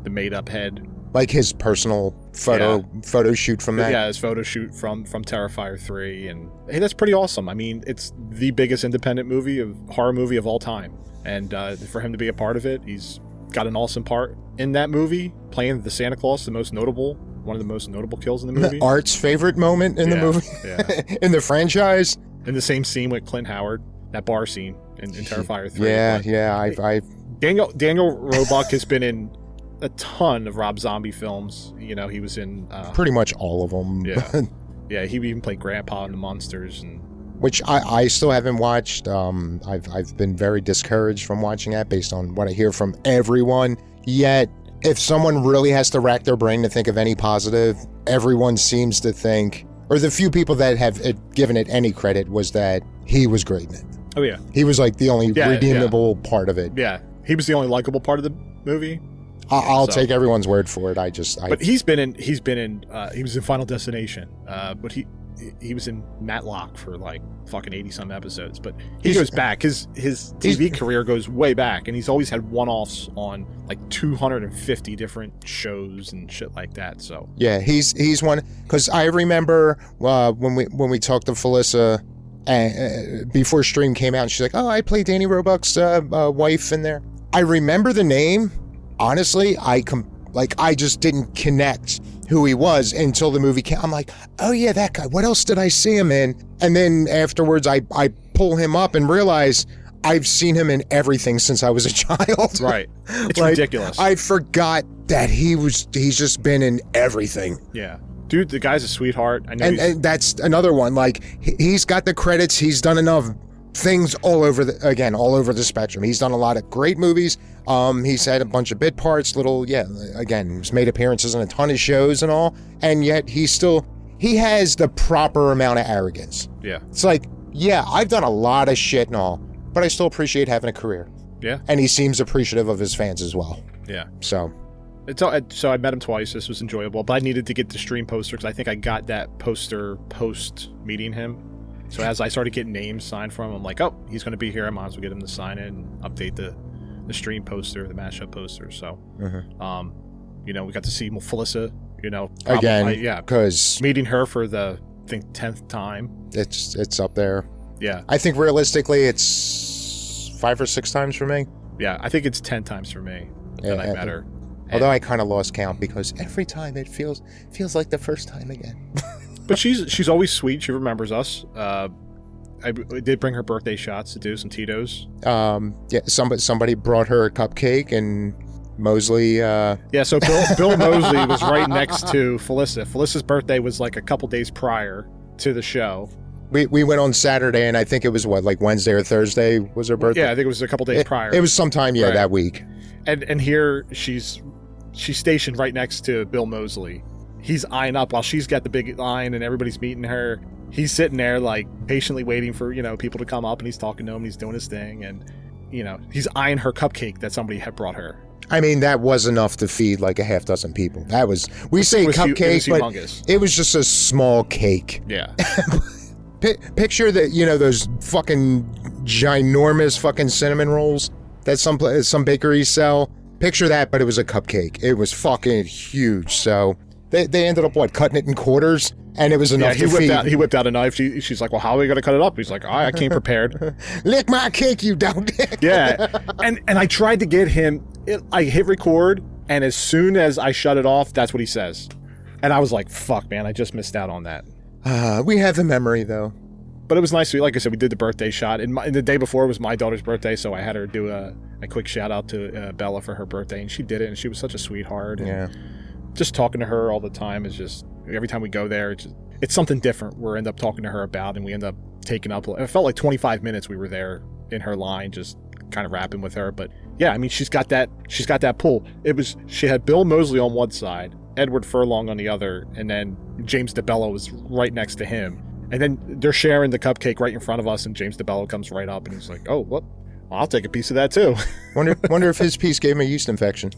the made-up head. Like his personal photo shoot from that. Yeah, his photo shoot from Terrifier 3, and hey, that's pretty awesome. I mean, it's the biggest independent horror movie of all time, and for him to be a part of it, he's got an awesome part in that movie, playing the Santa Claus, one of the most notable kills in the movie. Art's favorite moment in the movie, in the franchise. In the same scene with Clint Howard, that bar scene in Terrifier 3. Yeah. Daniel Roebuck has been in a ton of Rob Zombie films. You know, he was in pretty much all of them. Yeah, yeah. He even played Grandpa in The Monsters, and which I still haven't watched. I've been very discouraged from watching that based on what I hear from everyone. Yet, if someone really has to rack their brain to think of any positive, everyone seems to think, or the few people that have given it any credit, was that he was great in it. Oh yeah, he was like the only redeemable part of it. Yeah, he was the only likable part of the movie. I'll take everyone's word for it. But he was in Final Destination. But he was in Matlock for like fucking 80 some episodes. But he goes back. His TV career goes way back, and he's always had one-offs on like 250 different shows and shit like that. So yeah, he's one, because I remember when we talked to Felissa before Stream came out, and she's like, "Oh, I play Danny Roebuck's wife in there." I remember the name. Honestly, I just didn't connect who he was until the movie came. I'm like, oh yeah, that guy. What else did I see him in? And then afterwards, I pull him up and realize I've seen him in everything since I was a child. Right. It's ridiculous. I forgot that he's just been in everything. Yeah. Dude, the guy's a sweetheart. I know. And that's another one. Like, he's got the credits. He's done enough things all over the spectrum. He's done a lot of great movies. He's had a bunch of bit parts, he's made appearances in a ton of shows and all, and yet he has the proper amount of arrogance. Yeah. It's like, yeah, I've done a lot of shit and all, but I still appreciate having a career. Yeah. And he seems appreciative of his fans as well. Yeah. So I met him twice. This was enjoyable, but I needed to get the Stream poster, because I think I got that poster post meeting him. So as I started getting names signed from him, I'm like, oh, he's going to be here. I might as well get him to sign it and update the Stream poster, the mashup poster. So, we got to see Felissa, again, because meeting her for the, I think, 10th time. It's up there. Yeah. I think realistically it's 5 or 6 times for me. Yeah, I think it's 10 times for me that I met her. Although I kind of lost count, because every time it feels like the first time again. But she's always sweet. She remembers us. I did bring her birthday shots to do some Tito's. Yeah, somebody brought her a cupcake, and Mosley. Yeah, so Bill Mosley was right next to Felissa. Felissa's birthday was like a couple days prior to the show. We went on Saturday, and I think it was like Wednesday or Thursday was her birthday. Yeah, I think it was a couple days prior. It was sometime, right, that week. And here she's stationed right next to Bill Mosley. He's eyeing up while she's got the big line and everybody's meeting her. He's sitting there like patiently waiting for, people to come up, and he's talking to him, and he's doing his thing, and he's eyeing her cupcake that somebody had brought her. I mean, that was enough to feed like a half dozen people. That was, we say cupcake, but it was just a small cake. Yeah. Picture that, those fucking ginormous fucking cinnamon rolls that some bakeries sell. Picture that, but it was a cupcake. It was fucking huge. So they ended up, cutting it in quarters? And it was enough to feed. He whipped out a knife. She's like, well, how are we going to cut it up? He's like, I came prepared. Lick my cake, you dumb dick. Yeah. And I tried to get him. I hit record, and as soon as I shut it off, that's what he says. And I was like, fuck, man, I just missed out on that. We have the memory, though. But it was nice. Like I said, we did the birthday shot. And the day before was my daughter's birthday, so I had her do a quick shout out to Bella for her birthday, and she did it, and she was such a sweetheart. And Yeah. just talking to her all the time is just, every time we go there, it's something different we end up talking to her about, and we end up taking up, it felt like 25 minutes we were there in her line, just kind of rapping with her. But yeah, I mean, she's got that pull. She had Bill Moseley on one side, Edward Furlong on the other, and then James DeBello was right next to him. And then they're sharing the cupcake right in front of us, and James DeBello comes right up, and he's like, oh, what? Well, I'll take a piece of that too. Wonder if his piece gave him a yeast infection.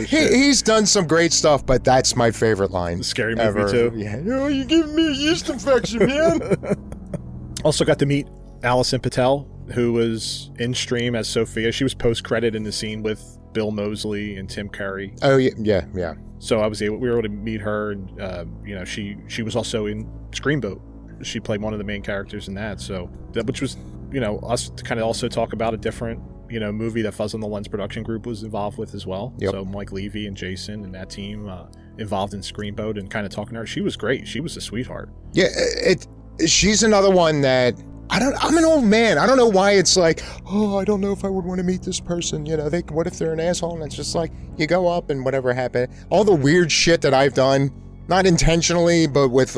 He's done some great stuff, but that's my favorite line. Scary movie ever. too. Yeah. Oh, you giving me a yeast infection, man. Also got to meet Allison Patel, who was in stream as Sophia. She was post-credit in the scene with Bill Moseley and Tim Curry. Oh yeah. So we were able to meet her, and she was also in Screamboat. She played one of the main characters in that. So which was us to kind of also talk about a different movie that Fuzz on the Lens production group was involved with as well. Yep. So Mike Levy and Jason and that team involved in Screamboat, and kind of talking to her. She was great. She was a sweetheart. Yeah, she's another one that I'm an old man. I don't know why it's like, oh, I don't know if I would want to meet this person. What if they're an asshole? And it's just like, you go up and whatever happened. All the weird shit that I've done, not intentionally, but with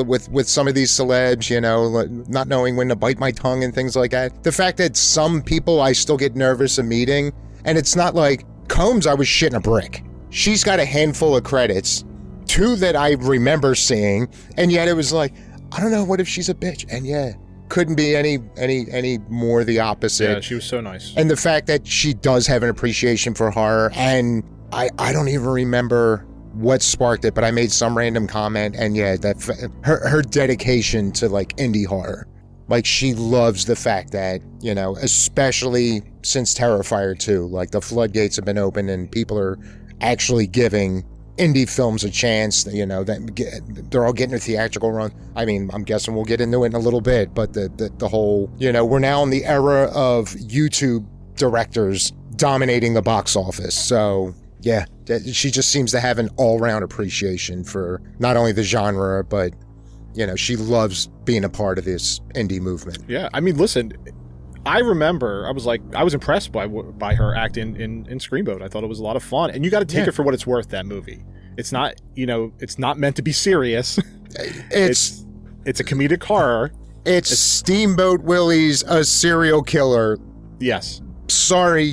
some of these celebs, not knowing when to bite my tongue and things like that. The fact that some people I still get nervous of meeting, and it's not like Combs, I was shitting a brick. She's got a handful of credits, 2 that I remember seeing, and yet it was like, I don't know, what if she's a bitch? And yeah, couldn't be any more the opposite. Yeah, she was so nice. And the fact that she does have an appreciation for horror, and I don't even remember what sparked it, but I made some random comment, and yeah, that her dedication to like indie horror, like she loves the fact that especially since Terrifier 2, like the floodgates have been open and people are actually giving indie films a chance. That they're all getting a theatrical run. I mean, I'm guessing we'll get into it in a little bit, but the whole we're now in the era of YouTube directors dominating the box office. So yeah, she just seems to have an all-round appreciation for not only the genre, but she loves being a part of this indie movement. Yeah, I mean, listen, I remember I was impressed by her acting in Screamboat. I thought it was a lot of fun, and you got to take it for what it's worth. That movie, it's not it's not meant to be serious. It's a comedic horror. It's Steamboat Willie's a serial killer. Yes. Sorry,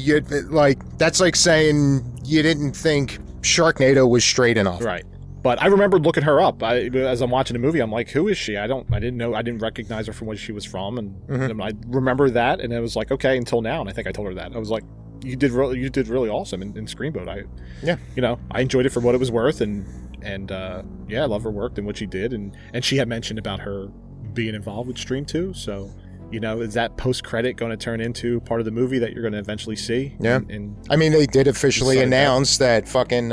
that's like saying you didn't think Sharknado was straight enough. Right. But I remember looking her up. As I'm watching the movie, I'm like, who is she? I didn't recognize her from where she was from, and I remember that, and it was like, okay, until now, and I think I told her that. I was like, you did really awesome in Screamboat. I enjoyed it for what it was worth, and I love her work and what she did, and she had mentioned about her being involved with Stream 2, so is that post-credit going to turn into part of the movie that you're going to eventually see? Yeah. I mean, they did officially announce that fucking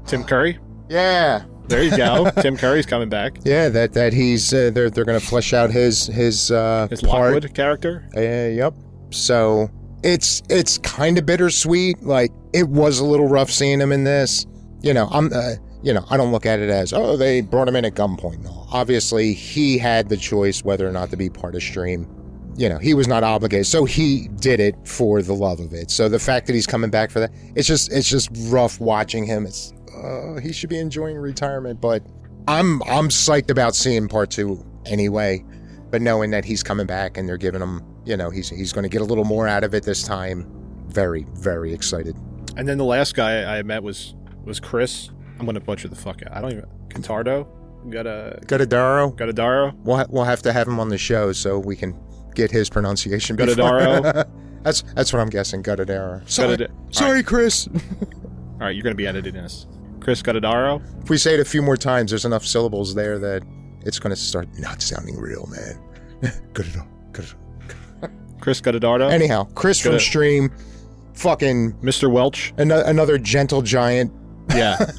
Tim Curry. Yeah. There you go. Tim Curry's coming back. Yeah, that he's they're going to flesh out his Lockwood character. Yep. So it's kind of bittersweet. Like, it was a little rough seeing him in this. I don't look at it as, oh, they brought him in at gunpoint. No, obviously he had the choice whether or not to be part of Stream. He was not obligated, so he did it for the love of it. So the fact that he's coming back for that, it's just rough watching him. It's he should be enjoying retirement, but I'm psyched about seeing part 2 anyway. But knowing that he's coming back and they're giving him, he's going to get a little more out of it this time. Very, very excited. And then the last guy I met was Chris. I'm going to butcher the fuck out. I don't even Cantardo. Gattadaro. We'll have to have him on the show so we can get his pronunciation. Gattadaro. That's what I'm guessing. Gattadaro. Sorry, right. Chris. All right, you're going to be editing this. Chris Gattadaro. If we say it a few more times, there's enough syllables there that it's going to start not sounding real, man. Gattadaro. Chris Gattadaro. Anyhow, Chris from Stream, fucking Mr. Welch. Another gentle giant. Yeah.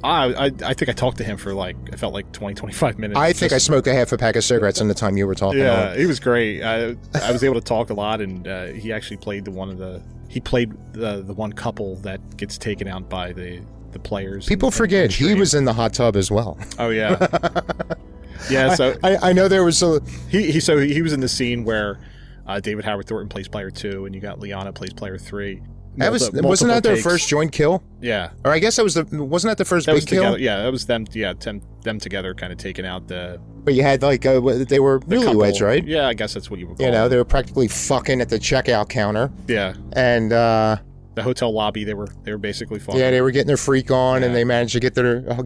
I think I talked to him for it felt like 20, 25 minutes. I think I smoked a half a pack of cigarettes in the time you were talking. Yeah, he was great. I was able to talk a lot, and he actually played the one couple that gets taken out by the players. People forget he was in the hot tub as well. Oh yeah, yeah. So I know there was a he was in the scene where David Howard Thornton plays player 2, and you got Liana plays player 3. Wasn't that their first joint kill? Yeah. Or I guess wasn't that the first big kill? Together, yeah, that was them. Yeah, them together, kind of taking out the. But you had they were newlyweds, right? Yeah, I guess that's what you would call. You know, they were practically fucking at the checkout counter. Yeah. And the hotel lobby, they were basically fucking. Yeah, they were getting their freak on, and they managed to get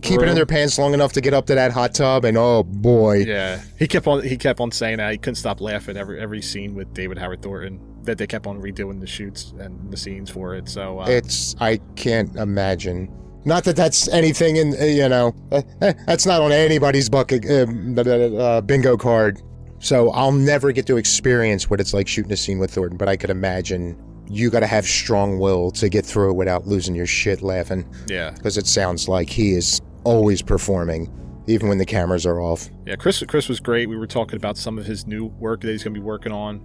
keep it in their pants long enough to get up to that hot tub. And oh boy. Yeah, he kept on saying that he couldn't stop laughing every scene with David Howard Thornton. That they kept on redoing the shoots and the scenes for it. So I can't imagine. Not that that's anything in that's not on anybody's bucket bingo card. So I'll never get to experience what it's like shooting a scene with Thornton. But I could imagine you got to have strong will to get through it without losing your shit laughing. Yeah, because it sounds like he is always performing, even when the cameras are off. Yeah, Chris was great. We were talking about some of his new work that he's going to be working on.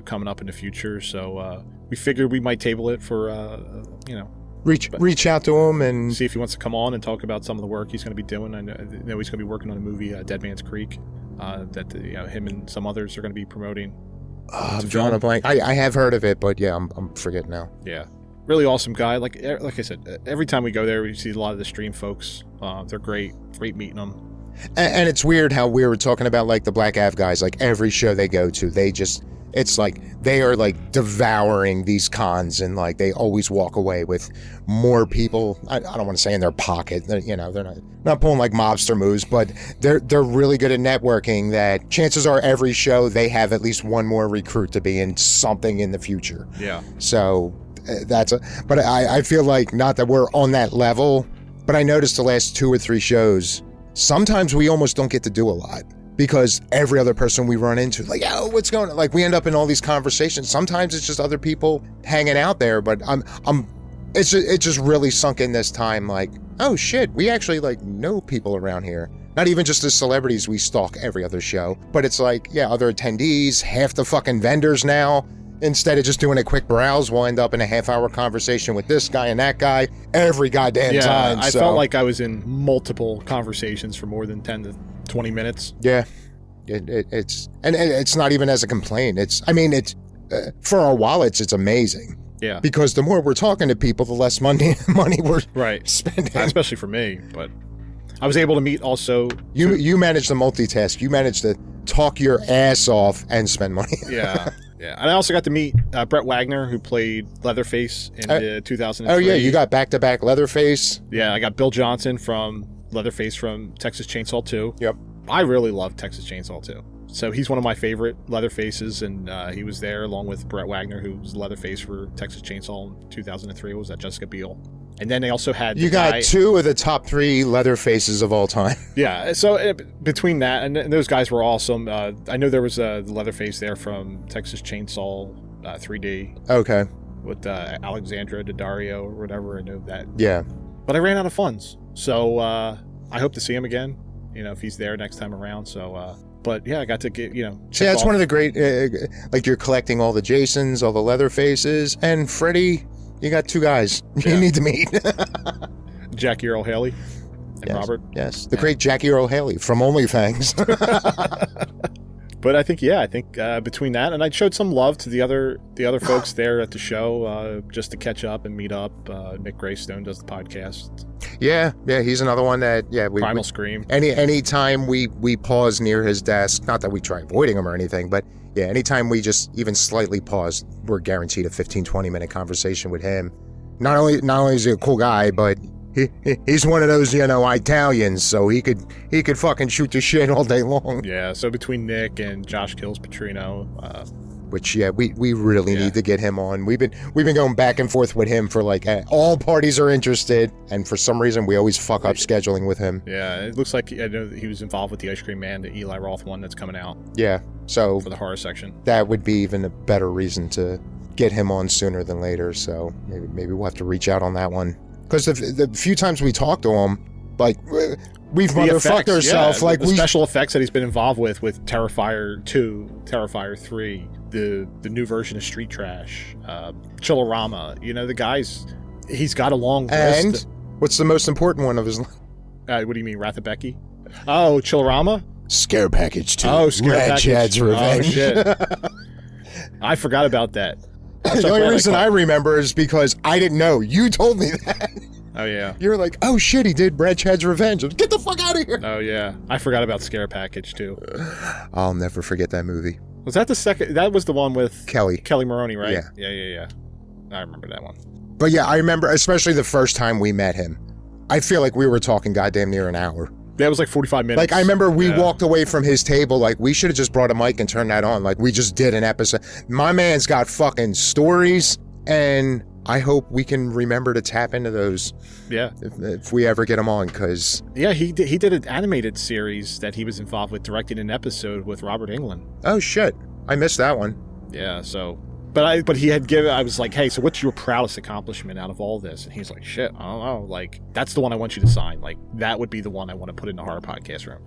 Coming up in the future, so we figured we might table it for reach out to him and see if he wants to come on and talk about some of the work he's going to be doing. I know he's going to be working on a movie, Dead Man's Creek, that him and some others are going to be promoting. I'm drawing a blank. I have heard of it, but yeah, I'm forgetting now. Yeah, really awesome guy. Like I said, every time we go there, we see a lot of the stream folks. They're great meeting them. And it's weird how we were talking about like the Black Av guys. Like every show they go to, it's like they are like devouring these cons, and like they always walk away with more people. I don't want to say in their pocket. They're not pulling like mobster moves, but they're really good at networking. That chances are every show they have at least one more recruit to be in something in the future. Yeah. So but I feel like not that we're on that level, but I noticed the last 2 or 3 shows, sometimes we almost don't get to do a lot. Because every other person we run into, like, oh, what's going on? Like, we end up in all these conversations. Sometimes it's just other people hanging out there, but it's just really sunk in this time. Like, oh shit, we actually like know people around here. Not even just the celebrities we stalk every other show, but it's like, yeah, other attendees, half the fucking vendors now. Instead of just doing a quick browse, we'll end up in a half-hour conversation with this guy and that guy every goddamn time. I felt like I was in multiple conversations for more than 10 to 20 minutes. Yeah, it's not even as a complaint. It's for our wallets, it's amazing. Yeah, because the more we're talking to people, the less money we're spending. Especially for me, but I was able to meet also. You managed to multitask. You managed to talk your ass off and spend money. Yeah. Yeah, and I also got to meet Brett Wagner, who played Leatherface in 2003. Oh yeah, you got back-to-back Leatherface. Yeah, I got Bill Johnson from Leatherface from Texas Chainsaw 2. Yep. I really love Texas Chainsaw 2. So he's one of my favorite Leatherfaces, and he was there along with Brett Wagner, who was Leatherface for Texas Chainsaw in 2003. Was that Jessica Biel? And then they also had you got 2 of the top 3 Leatherfaces of all time. Yeah, so between that and those guys were awesome. I know there was the Leatherface there from Texas Chainsaw 3D. Okay. With Alexandra Daddario or whatever. I know that. Yeah. But I ran out of funds, so I hope to see him again. If he's there next time around. So, but yeah, I got to get See, that's one of the great. Like you're collecting all the Jasons, all the Leatherfaces, and Freddy. You got 2 guys you need to meet. Jackie Earl Haley and Robert. Yes, the great Jackie Earl Haley from OnlyFans. But I think between that, and I showed some love to the other folks there at the show, just to catch up and meet up. Nick Greystone does the podcast. Yeah, he's another one that Primal Scream. Any time we pause near his desk, not that we try avoiding him or anything, but yeah, anytime we just even slightly pause, we're guaranteed a 15-20 minute conversation with him. Not only is he a cool guy, but he's one of those Italians, so he could fucking shoot the shit all day long. Yeah, so between Nick and Josh Kills Petrino, which we really need to get him on. We've been going back and forth with him for like all parties are interested, and for some reason we always fuck up scheduling with him. Yeah, it looks like I know that he was involved with the Ice Cream Man, the Eli Roth one that's coming out. Yeah, so for the horror section, that would be even a better reason to get him on sooner than later. So maybe we'll have to reach out on that one, because the few times we talk to him, Like, we've The motherfucked effects, ourselves. yeah, Like, the we special effects that he's been involved with Terrifier 2, Terrifier 3, the new version of Street Trash, Chillerama. You know, the guy's, he's got a long and list. what's the most important one of his? What do you mean, Wrath of Becky? Oh, Chillerama? Scare Package 2. Oh, Scare Red Package. Chad's Revenge. Oh, shit. I forgot about that. The only reason I remember is because I didn't know. You told me that. Oh, yeah. You're like, oh shit, he did Brad Chad's Revenge. Get the fuck out of here. Oh, yeah. I forgot about Scare Package, too. I'll never forget that movie. Was that the second? That was the one with Kelly Maroney, right? Yeah. Yeah. I remember that one. But yeah, I remember, especially the first time we met him. I feel like we were talking goddamn near an hour. That was like 45 minutes. Like, I remember we walked away from his table, like, we should have just brought a mic and turned that on. Like, we just did an episode. My man's got fucking stories, and I hope we can remember to tap into those. Yeah. If we ever get them on, because... Yeah, he did an animated series that he was involved with, directing an episode with Robert Englund. Oh, shit. I missed that one. Yeah, so... But he had given... I was like, hey, so what's your proudest accomplishment out of all this? And he's like, shit, I don't know. Like, that's the one I want you to sign. Like, that would be the one I want to put in the horror podcast room.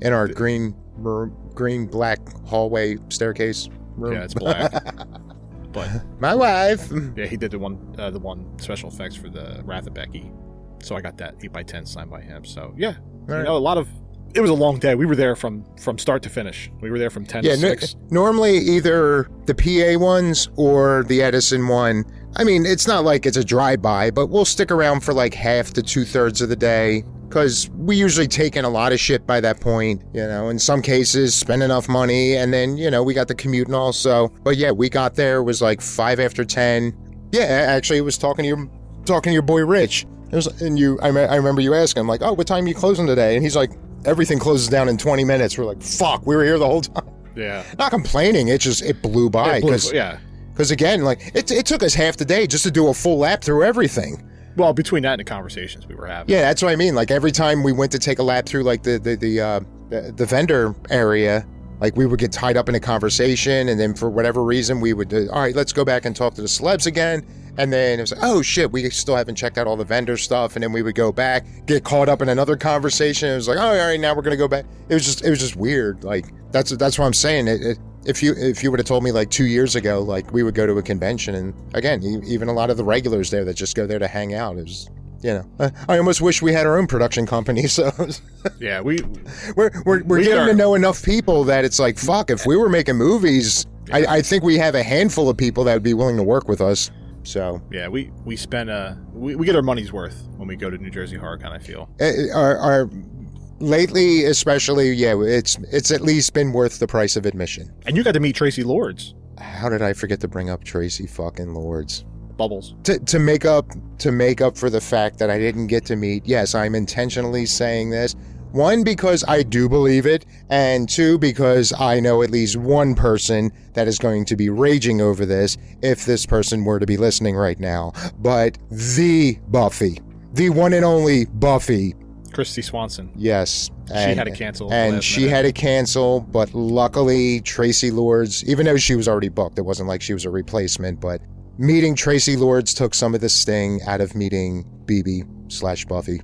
In our green-black hallway staircase room. Yeah, it's black. But my wife. Yeah, he did the one special effects for the Wrath of Becky. So I got that 8x10 signed by him. So, yeah. Right. You know, a lot of... It was a long day. We were there from start to finish. We were there from 10 to 6. Normally either the PA ones or the Edison one. I mean, it's not like it's a drive-by, but we'll stick around for like half to 2/3 of the day because we usually take in a lot of shit by that point, you know, in some cases spend enough money and then, you know, we got the commute and all. So, but yeah, we got there, it was like 5 after 10. Yeah, actually it was talking to your boy Rich. It was, and I remember you asking him like, oh, what time are you closing today? And he's like, everything closes down in 20 minutes. We're like, fuck, we were here the whole time. Yeah. Not complaining, it blew by. Because again, like, it took us half the day just to do a full lap through everything. Well, between that and the conversations we were having. Yeah, that's what I mean. Like, every time we went to take a lap through, like, the vendor area, like, we would get tied up in a conversation, and then for whatever reason, we would, all right, let's go back and talk to the celebs again. And then it was like, oh shit, we still haven't checked out all the vendor stuff. And then we would go back, get caught up in another conversation. It was like, oh, all right, now we're gonna go back. It was just weird. Like, that's what I'm saying. If you would have told me like 2 years ago, like, we would go to a convention, and again, even a lot of the regulars there that just go there to hang out, it was, you know, I almost wish we had our own production company. So yeah, we're getting to know enough people that it's like, fuck, if we were making movies, I think we have a handful of people that would be willing to work with us. So yeah, we spend we get our money's worth when we go to New Jersey Horror Con, I feel. Our lately, especially, yeah, it's at least been worth the price of admission. And you got to meet Tracy Lords. How did I forget to bring up Tracy fucking Lords? Bubbles. To make up for the fact that I didn't get to meet. Yes, I'm intentionally saying this. 1, because I do believe it, and 2, because I know at least one person that is going to be raging over this if this person were to be listening right now. But the Buffy, the one and only Buffy. Christy Swanson. Yes. She had to cancel. And she had to cancel, but luckily Tracy Lords, even though she was already booked, it wasn't like she was a replacement, but meeting Tracy Lords took some of the sting out of meeting BB/Buffy.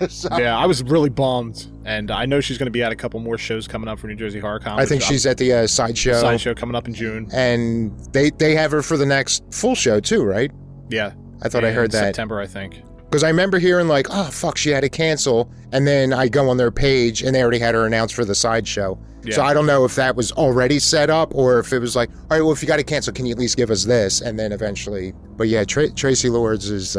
So, yeah, I was really bummed, and I know she's going to be at a couple more shows coming up for New Jersey Horror Con. I think she's at the Sideshow coming up in June, and they have her for the next full show too, right? Yeah, I thought I heard that September, I think. Because I remember hearing like, oh fuck, she had to cancel, and then I go on their page and they already had her announced for the Sideshow. Yeah. So I don't know if that was already set up or if it was like, all right, well, if you got to cancel, can you at least give us this? And then eventually, but yeah, Tracy Lords is.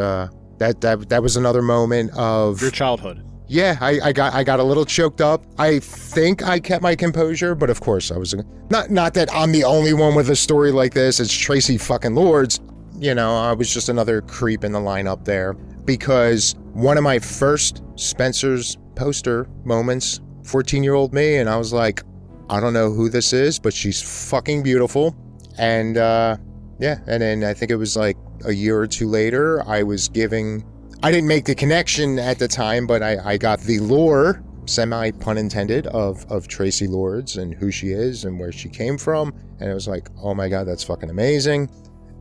That was another moment of your childhood. Yeah, I got a little choked up. I think I kept my composure, but of course I was not that I'm the only one with a story like this. It's Tracy fucking Lords. You know, I was just another creep in the lineup there because one of my first Spencer's poster moments, 14-year-old me, and I was like, I don't know who this is, but she's fucking beautiful. And yeah, and then I think it was like a year or two later, I didn't make the connection at the time, but I got the lore, semi pun intended, of Tracy Lords and who she is and where she came from. And it was like, oh my God, that's fucking amazing.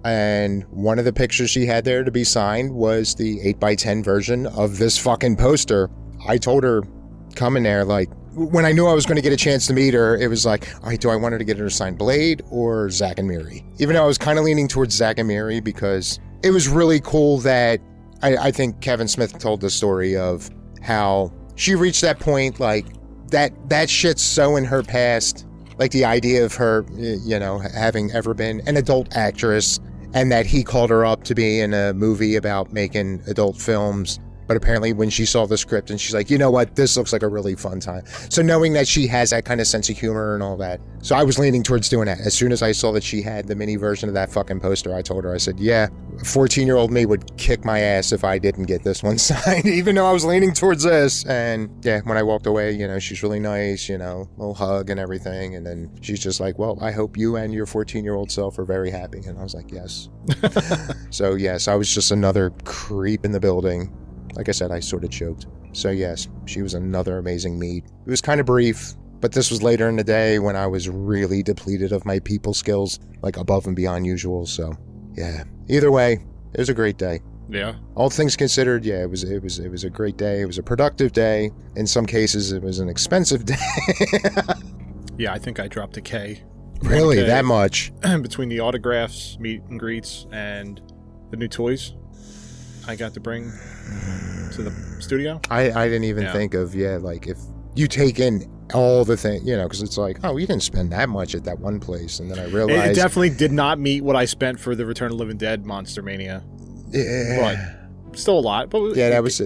And one of the pictures she had there to be signed was the 8x10 version of this fucking poster. I told her, come in there, like, when I knew I was going to get a chance to meet her, it was like, all right, do I want her to get her signed Blade or Zack and Miri? Even though I was kind of leaning towards Zack and Miri because it was really cool that I think Kevin Smith told the story of how she reached that point, like, that shit's so in her past, like the idea of her, you know, having ever been an adult actress, and that he called her up to be in a movie about making adult films. But apparently when she saw the script and she's like, you know what, this looks like a really fun time. So knowing that she has that kind of sense of humor and all that. So I was leaning towards doing that. As soon as I saw that she had the mini version of that fucking poster, I told her, I said, yeah, 14-year-old me would kick my ass if I didn't get this one signed, even though I was leaning towards this. And yeah, when I walked away, you know, she's really nice, you know, little hug and everything. And then she's just like, well, I hope you and your 14-year-old self are very happy. And I was like, yes. So yes, I was just another creep in the building. Like I said, I sort of choked. So yes, she was another amazing meet. It was kind of brief, but this was later in the day when I was really depleted of my people skills, like above and beyond usual. So yeah, either way, it was a great day. Yeah. All things considered, yeah, it was a great day. It was a productive day. In some cases, it was an expensive day. Yeah, I think I dropped a K. Really, that much? Between the autographs, meet and greets, and the new toys I got to bring to the studio. I didn't even think of, like if you take in all the things, you know, because it's like, oh, you didn't spend that much at that one place. And then I realized it definitely did not meet what I spent for the Return of the Living Dead Monster Mania. Yeah. But still a lot. But yeah, that was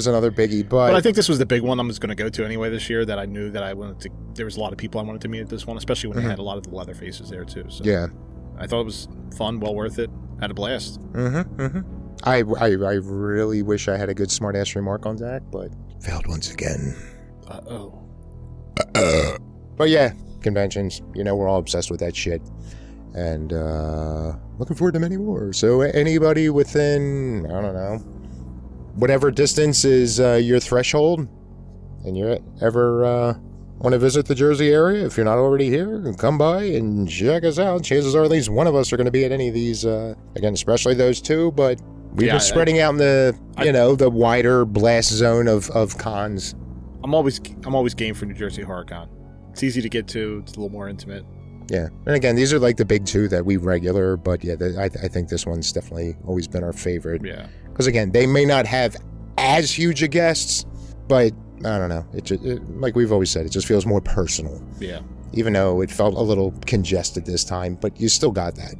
another biggie. But I think this was the big one I was going to go to anyway this year, that I knew that I wanted to. There was a lot of people I wanted to meet at this one, especially when they had a lot of the leather faces there too. So yeah, I thought it was fun, well worth it. Had a blast. I really wish I had a good smart ass remark on Zach, but failed once again. But yeah, conventions, you know, we're all obsessed with that shit. And looking forward to many more. So anybody within, I don't know, whatever distance is your threshold, and you ever want to visit the Jersey area, if you're not already here, come by and check us out. Chances are at least one of us are going to be at any of these, again, especially those two, but we've been spreading out in the, the wider blast zone of cons. I'm always game for New Jersey HorrorCon. It's easy to get to. It's a little more intimate. Yeah. And again, these are like the big two that we regular, but yeah, I think this one's definitely always been our favorite. Yeah. Because again, they may not have as huge a guests, but I don't know. Like we've always said, it just feels more personal. Yeah. Even though it felt a little congested this time, but you still got that.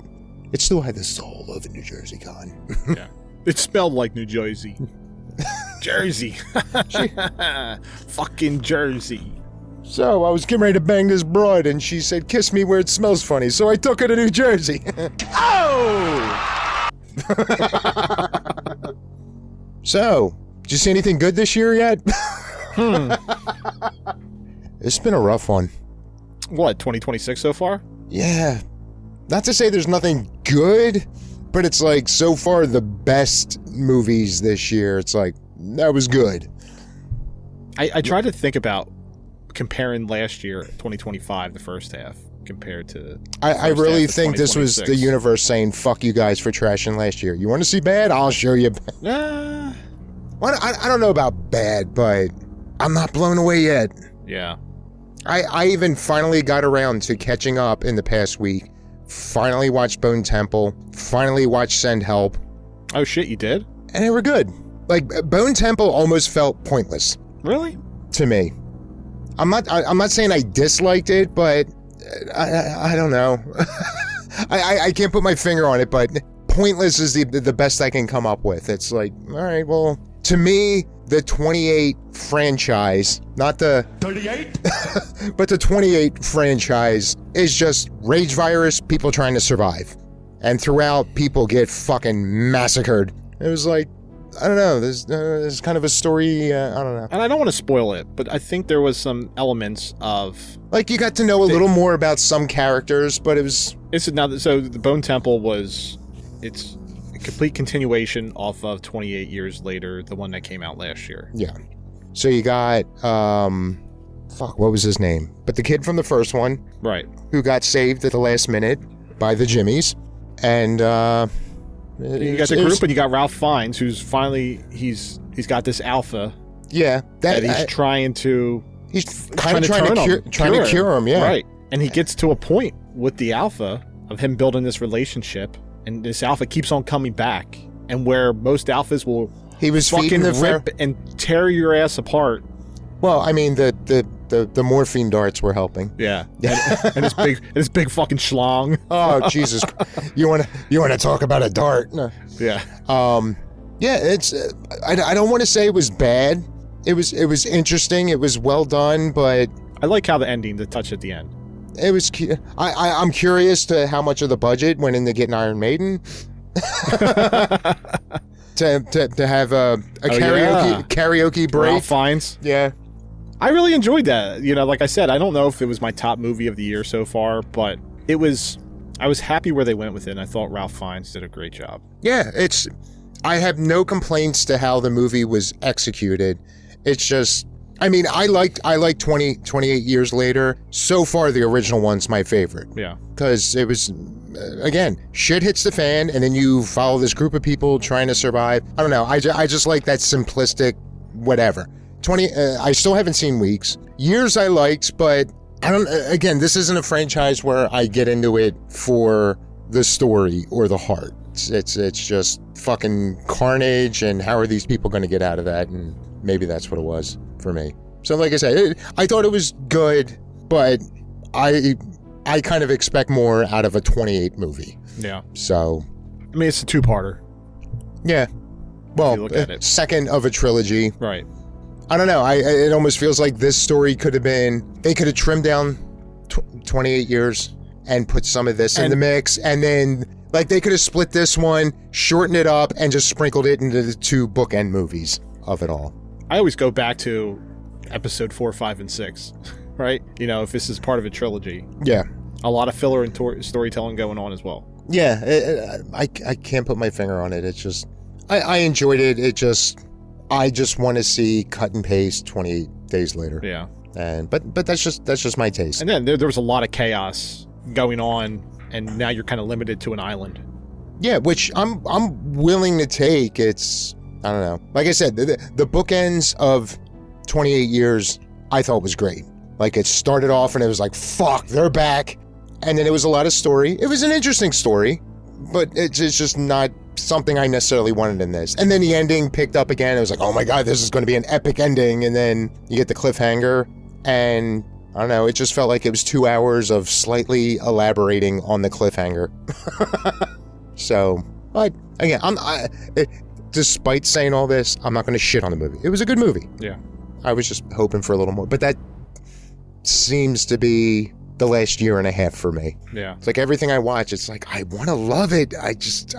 It still had the soul of a New Jersey con. Yeah. It smelled like New Jersey. Jersey. Fucking Jersey. So I was getting ready to bang this broad, and she said, kiss me where it smells funny. So I took her to New Jersey. Oh! So, did you see anything good this year yet? It's been a rough one. What, 2026 so far? Yeah. Not to say there's nothing good, but it's like, so far, the best movies this year, it's like, that was good. I tried to think about comparing last year, 2025, the first half, compared to... I really think this was the universe saying, fuck you guys for trashing last year. You want to see bad? I'll show you bad. Well, I don't know about bad, but I'm not blown away yet. Yeah. I even finally got around to catching up in the past week. Finally watched Bone Temple. Finally watched Send Help. Oh shit, you did? And they were good. Like, Bone Temple almost felt pointless. Really? To me. I'm not saying I disliked it, but I don't know. I can't put my finger on it, but pointless is the best I can come up with. It's like, all right, well, to me, the 28 franchise, not the 38, but the 28 franchise is just rage virus, people trying to survive. And throughout, people get fucking massacred. It was like, I don't know, there's kind of a story, I don't know. And I don't want to spoil it, but I think there was some elements of... Like, you got to know a little more about some characters, but it was... So the Bone Temple it's a complete continuation off of 28 years later, the one that came out last year. Yeah. So you got, what was his name? But the kid from the first one. Right. Who got saved at the last minute by the Jimmies. And You got the group, and you got Ralph Fiennes, who's finally he's got this alpha. Yeah, that he's trying to. He's kind of trying to cure him. Yeah, right. And he gets to a point with the alpha of him building this relationship, and this alpha keeps on coming back. And where most alphas will, he was fucking rip and tear your ass apart. Well, I mean the morphine darts were helping. Yeah, and his big fucking schlong. Oh Jesus! You want to talk about a dart? No. Yeah. Yeah. It's. I don't want to say it was bad. It was interesting. It was well done, but I like how the ending, the touch at the end. It was. I'm curious to how much of the budget went into getting Iron Maiden. to have a karaoke break. Ralph Fiennes. Yeah. I really enjoyed that. You know, like I said, I don't know if it was my top movie of the year so far, but it was. I was happy where they went with it, and I thought Ralph Fiennes did a great job. Yeah, I have no complaints to how the movie was executed. It's just, I mean, I like 28 years later. So far, the original one's my favorite. Yeah. Because it was, again, shit hits the fan, and then you follow this group of people trying to survive. I don't know. I just like that simplistic whatever. I still haven't seen Weeks. Years I liked, but I don't, again, this isn't a franchise where I get into it for the story or the heart. It's just fucking carnage, and how are these people going to get out of that? And maybe that's what it was for me. So like I said, I thought it was good, but I kind of expect more out of a 28 movie. Yeah. So. I mean, it's a two-parter. Yeah. Well, look at it. Second of a trilogy. Right. I don't know. It almost feels like this story could have been, they could have trimmed down 28 years and put some of this in the mix, and then like they could have split this one, shortened it up, and just sprinkled it into the two bookend movies of it all. I always go back to episode 4, 5, and 6, right? You know, if this is part of a trilogy. Yeah. A lot of filler and storytelling going on as well. Yeah, I can't put my finger on it. It's just, I enjoyed it. I just want to see cut and paste 28 days later. Yeah. But that's just my taste. And then there was a lot of chaos going on, and now you're kind of limited to an island. Yeah, which I'm willing to take. It's, I don't know. Like I said, the bookends of 28 years I thought was great. Like it started off and it was like, fuck, they're back. And then it was a lot of story. It was an interesting story, but it's just not something I necessarily wanted in this. And then the ending picked up again. It was like, oh my God, this is going to be an epic ending. And then you get the cliffhanger, and I don't know, it just felt like it was 2 hours of slightly elaborating on the cliffhanger. So, but again, despite saying all this, I'm not going to shit on the movie. It was a good movie. Yeah. I was just hoping for a little more, but that seems to be the last year and a half for me. Yeah. It's like everything I watch, it's like, I want to love it.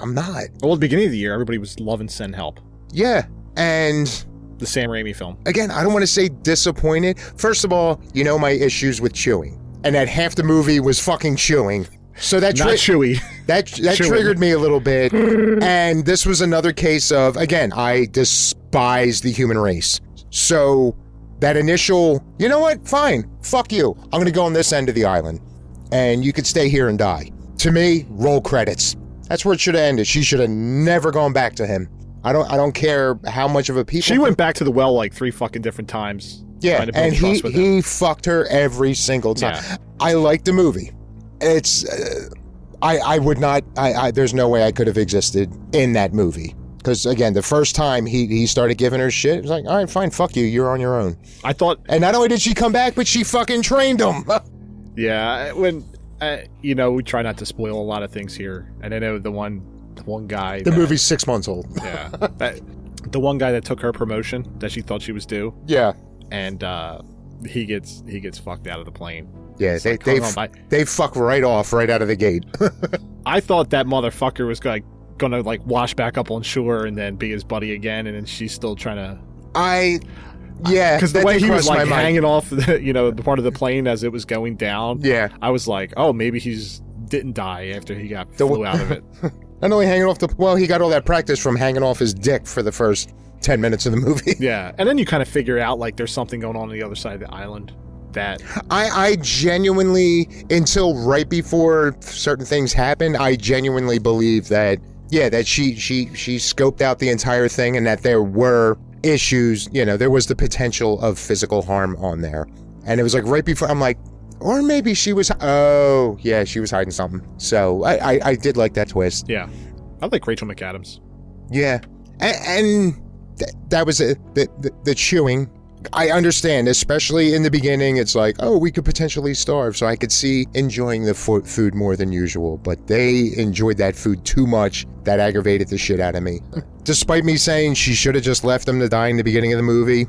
I'm not. Well, at the beginning of the year, everybody was loving Send Help. Yeah. And the Sam Raimi film. Again, I don't want to say disappointed. First of all, you know my issues with chewing. And that half the movie was fucking chewing. So that Not chewy. That triggered me a little bit. And this was another case of, again, I despise the human race. So that initial, you know what? Fine. Fuck you. I'm going to go on this end of the island. And you could stay here and die. To me, roll credits. That's where it should have ended. She should have never gone back to him. I don't care how much of a people. She went back to the well like 3 fucking different times. Yeah, and he fucked her every single time. Yeah. I like the movie. It's, I would not, there's no way I could have existed in that movie. Because again, the first time he started giving her shit, it was like, all right, fine, fuck you, you're on your own. I thought. And not only did she come back, but she fucking trained him. Yeah, when, you know, we try not to spoil a lot of things here. And I know the one guy. The movie's 6 months old. Yeah. The one guy that took her promotion that she thought she was due. Yeah. And he gets fucked out of the plane. Yeah, they fuck right off right out of the gate. I thought that motherfucker was gonna like wash back up on shore and then be his buddy again, and then she's still trying to. Yeah, because the way he was like hanging off, the part of the plane as it was going down. Yeah, I was like, oh, maybe didn't die after he flew out of it. Not only hanging off he got all that practice from hanging off his dick for the first 10 minutes of the movie. Yeah, and then you kind of figure out like there's something going on the other side of the island. that. I genuinely, until right before certain things happened, I genuinely believe that, yeah, that she scoped out the entire thing and that there were issues, there was the potential of physical harm on there. And it was like right before, I'm like, or maybe she was, she was hiding something. So I did like that twist. Yeah. I like Rachel McAdams. Yeah. And that was the chewing. I understand, especially in the beginning, it's like, oh, we could potentially starve. So I could see enjoying the food more than usual. But they enjoyed that food too much. That aggravated the shit out of me. Despite me saying she should have just left them to die in the beginning of the movie,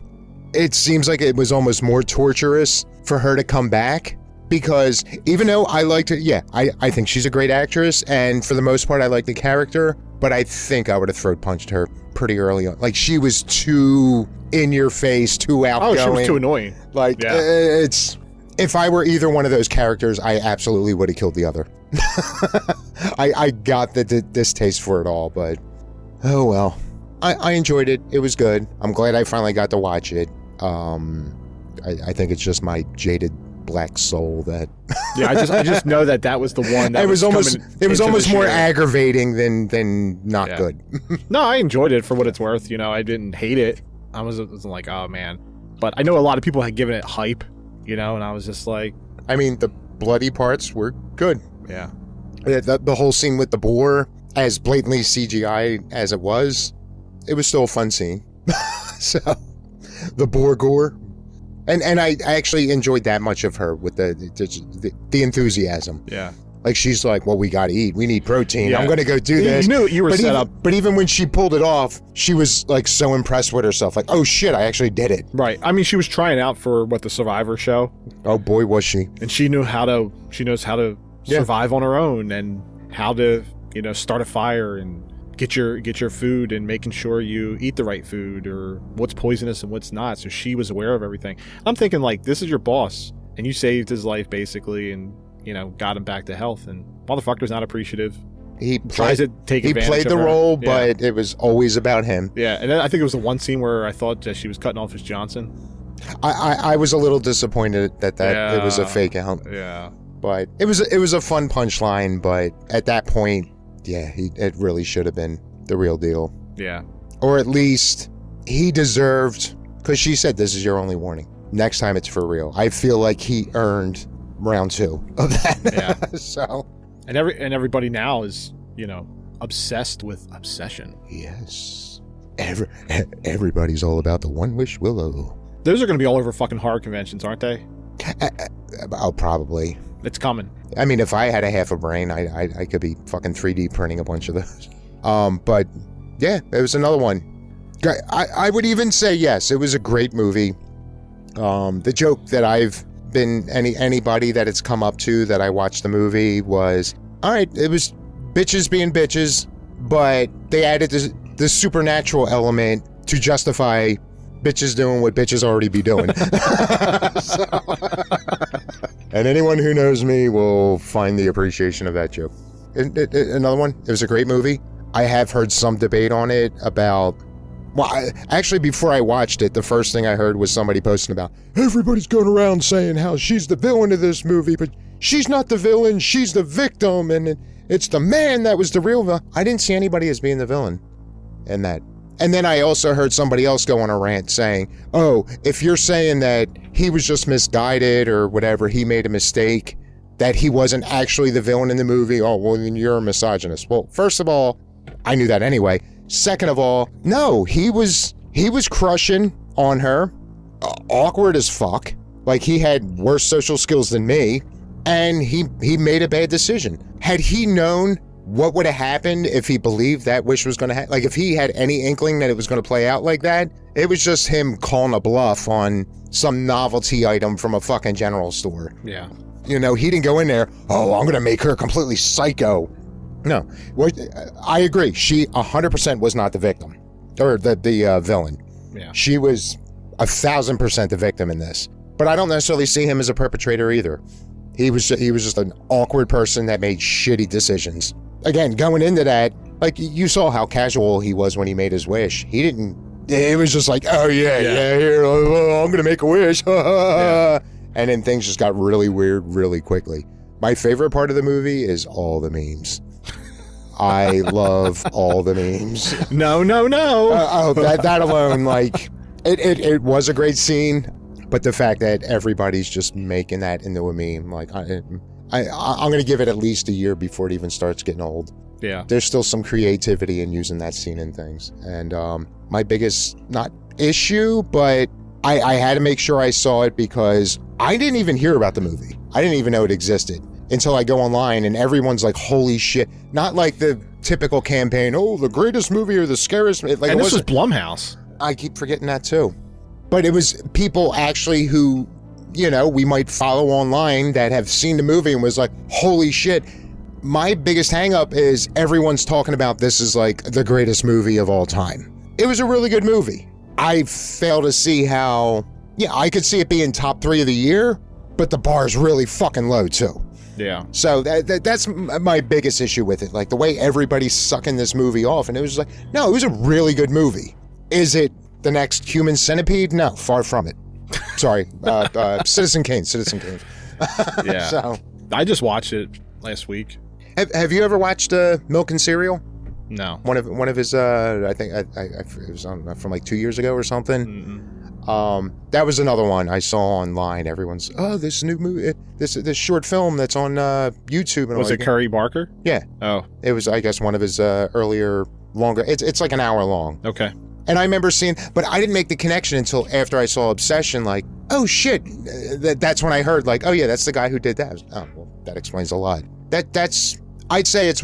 it seems like it was almost more torturous for her to come back. Because even though I liked her, I think she's a great actress. And for the most part, I like the character. But I think I would have throat punched her pretty early on. Like, she was too in your face, too outgoing. Oh, she was too annoying. Like, it's... If I were either one of those characters, I absolutely would have killed the other. I got the distaste for it all, but... Oh, well. I enjoyed it. It was good. I'm glad I finally got to watch it. I think it's just my jaded black soul that... Yeah, I just know that was the one that it was almost more show. Aggravating than not good. No, I enjoyed it for what it's worth. I didn't hate it. I wasn't like, oh man. But I know a lot of people had given it hype, and I was just like... I mean, the bloody parts were good. Yeah. The whole scene with the boar, as blatantly CGI as it was still a fun scene. So, the boar gore. And I actually enjoyed that much of her with the enthusiasm. Yeah. Like, she's like, well, we got to eat. We need protein. Yeah. I'm going to go do this. You knew you were set up. But even when she pulled it off, she was, like, so impressed with herself. Like, oh, shit, I actually did it. Right. I mean, she was trying out for, the Survivor show. Oh, boy, was she. And she knows how to survive on her own and how to, start a fire and get your food and making sure you eat the right food or what's poisonous and what's not. So she was aware of everything. I'm thinking, like, this is your boss and you saved his life, basically, and got him back to health, and motherfucker's not appreciative. He tries to take advantage of her. He played the role, but it was always about him. Yeah, and then I think it was the one scene where I thought that she was cutting off his Johnson. I was a little disappointed that it was a fake out. Yeah. But it was a fun punchline, but at that point, it really should have been the real deal. Yeah. Or at least he deserved, because she said, this is your only warning. Next time it's for real. I feel like he earned round 2 of that. Yeah. So, and everybody now is, obsessed with obsession. Yes. Everybody's all about the One Wish Willow. Those are going to be all over fucking horror conventions, aren't they? Oh, probably. It's coming. I mean, if I had a half a brain, I could be fucking 3D printing a bunch of those. But yeah, it was another one. I would even say yes, it was a great movie. The joke that I've been anybody that it's come up to that I watched the movie was, all right, it was bitches being bitches, but they added the supernatural element to justify bitches doing what bitches already be doing. And anyone who knows me will find the appreciation of that joke. Another one, it was a great movie. I have heard some debate on it about... Well, actually, before I watched it, the first thing I heard was somebody posting about, everybody's going around saying how she's the villain of this movie, but she's not the villain, she's the victim, and it's the man that was the real villain. I didn't see anybody as being the villain in that. And then I also heard somebody else go on a rant saying, oh, if you're saying that he was just misguided or whatever, he made a mistake, that he wasn't actually the villain in the movie, oh, well, then you're a misogynist. Well, first of all, I knew that anyway. Second of all, no, he was crushing on her, awkward as fuck. Like, he had worse social skills than me, and he made a bad decision. Had he known what would have happened if he believed that wish was going to happen, like if he had any inkling that it was going to play out like that, it was just him calling a bluff on some novelty item from a fucking general store. Yeah. He didn't go in there, oh, I'm going to make her completely psycho. No, I agree. She 100% was not the victim, or the villain. Yeah. She was 1,000% the victim in this. But I don't necessarily see him as a perpetrator either. He was just an awkward person that made shitty decisions. Again, going into that, like, you saw how casual he was when he made his wish. He didn't. It was just like, oh yeah, here, I'm gonna make a wish. Yeah. And then things just got really weird really quickly. My favorite part of the movie is all the memes. I love all the memes. No. That alone, like, it was a great scene, but the fact that everybody's just making that into a meme, like, I'm going to give it at least a year before it even starts getting old. Yeah. There's still some creativity in using that scene and things. And my biggest, not issue, but I had to make sure I saw it because I didn't even hear about the movie. I didn't even know it existed until I go online and everyone's like, holy shit. Not like the typical campaign, oh, the greatest movie or the scariest. Like, and this was Blumhouse. I keep forgetting that too. But it was people actually who, you know, we might follow online that have seen the movie and was like, holy shit. My biggest hang up is everyone's talking about this is like the greatest movie of all time. It was a really good movie. I fail to see how, yeah, I could see it being top 3 of the year, but the bar is really fucking low too. Yeah. So that's my biggest issue with it. Like the way everybody's sucking this movie off, and it was like, no, it was a really good movie. Is it the next Human Centipede? No, far from it. Sorry, Citizen Kane. Yeah. So I just watched it last week. Have you ever watched Milk and Cereal? No. One of his I think it was on, from like 2 years ago or something. Mm-mm. That was another one I saw online. Everyone's, oh, this new movie, this short film that's on YouTube. And Was it Curry Barker? Yeah. Oh. It was, I guess, one of his earlier, longer. It's like an hour long. Okay. And I remember seeing, but I didn't make the connection until after I saw Obsession. Like, oh shit, that's when I heard like, oh yeah, that's the guy who did that. Oh, well, that explains a lot. That's I'd say it's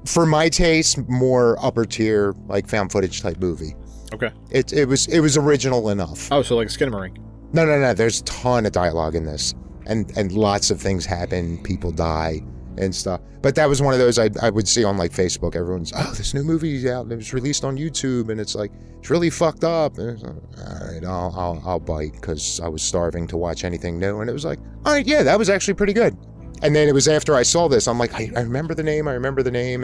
for my taste more upper tier, like found footage type movie. Okay. It was original enough. Oh, so like Skinamarink. No. There's a ton of dialogue in this, and lots of things happen. People die and stuff. But that was one of those I would see on like Facebook. Everyone's, oh, this new movie's out. It was released on YouTube, and it's like it's really fucked up. And it's like, all right, I'll bite because I was starving to watch anything new. And it was like, all right, yeah, that was actually pretty good. And then it was after I saw this, I'm like, I remember the name,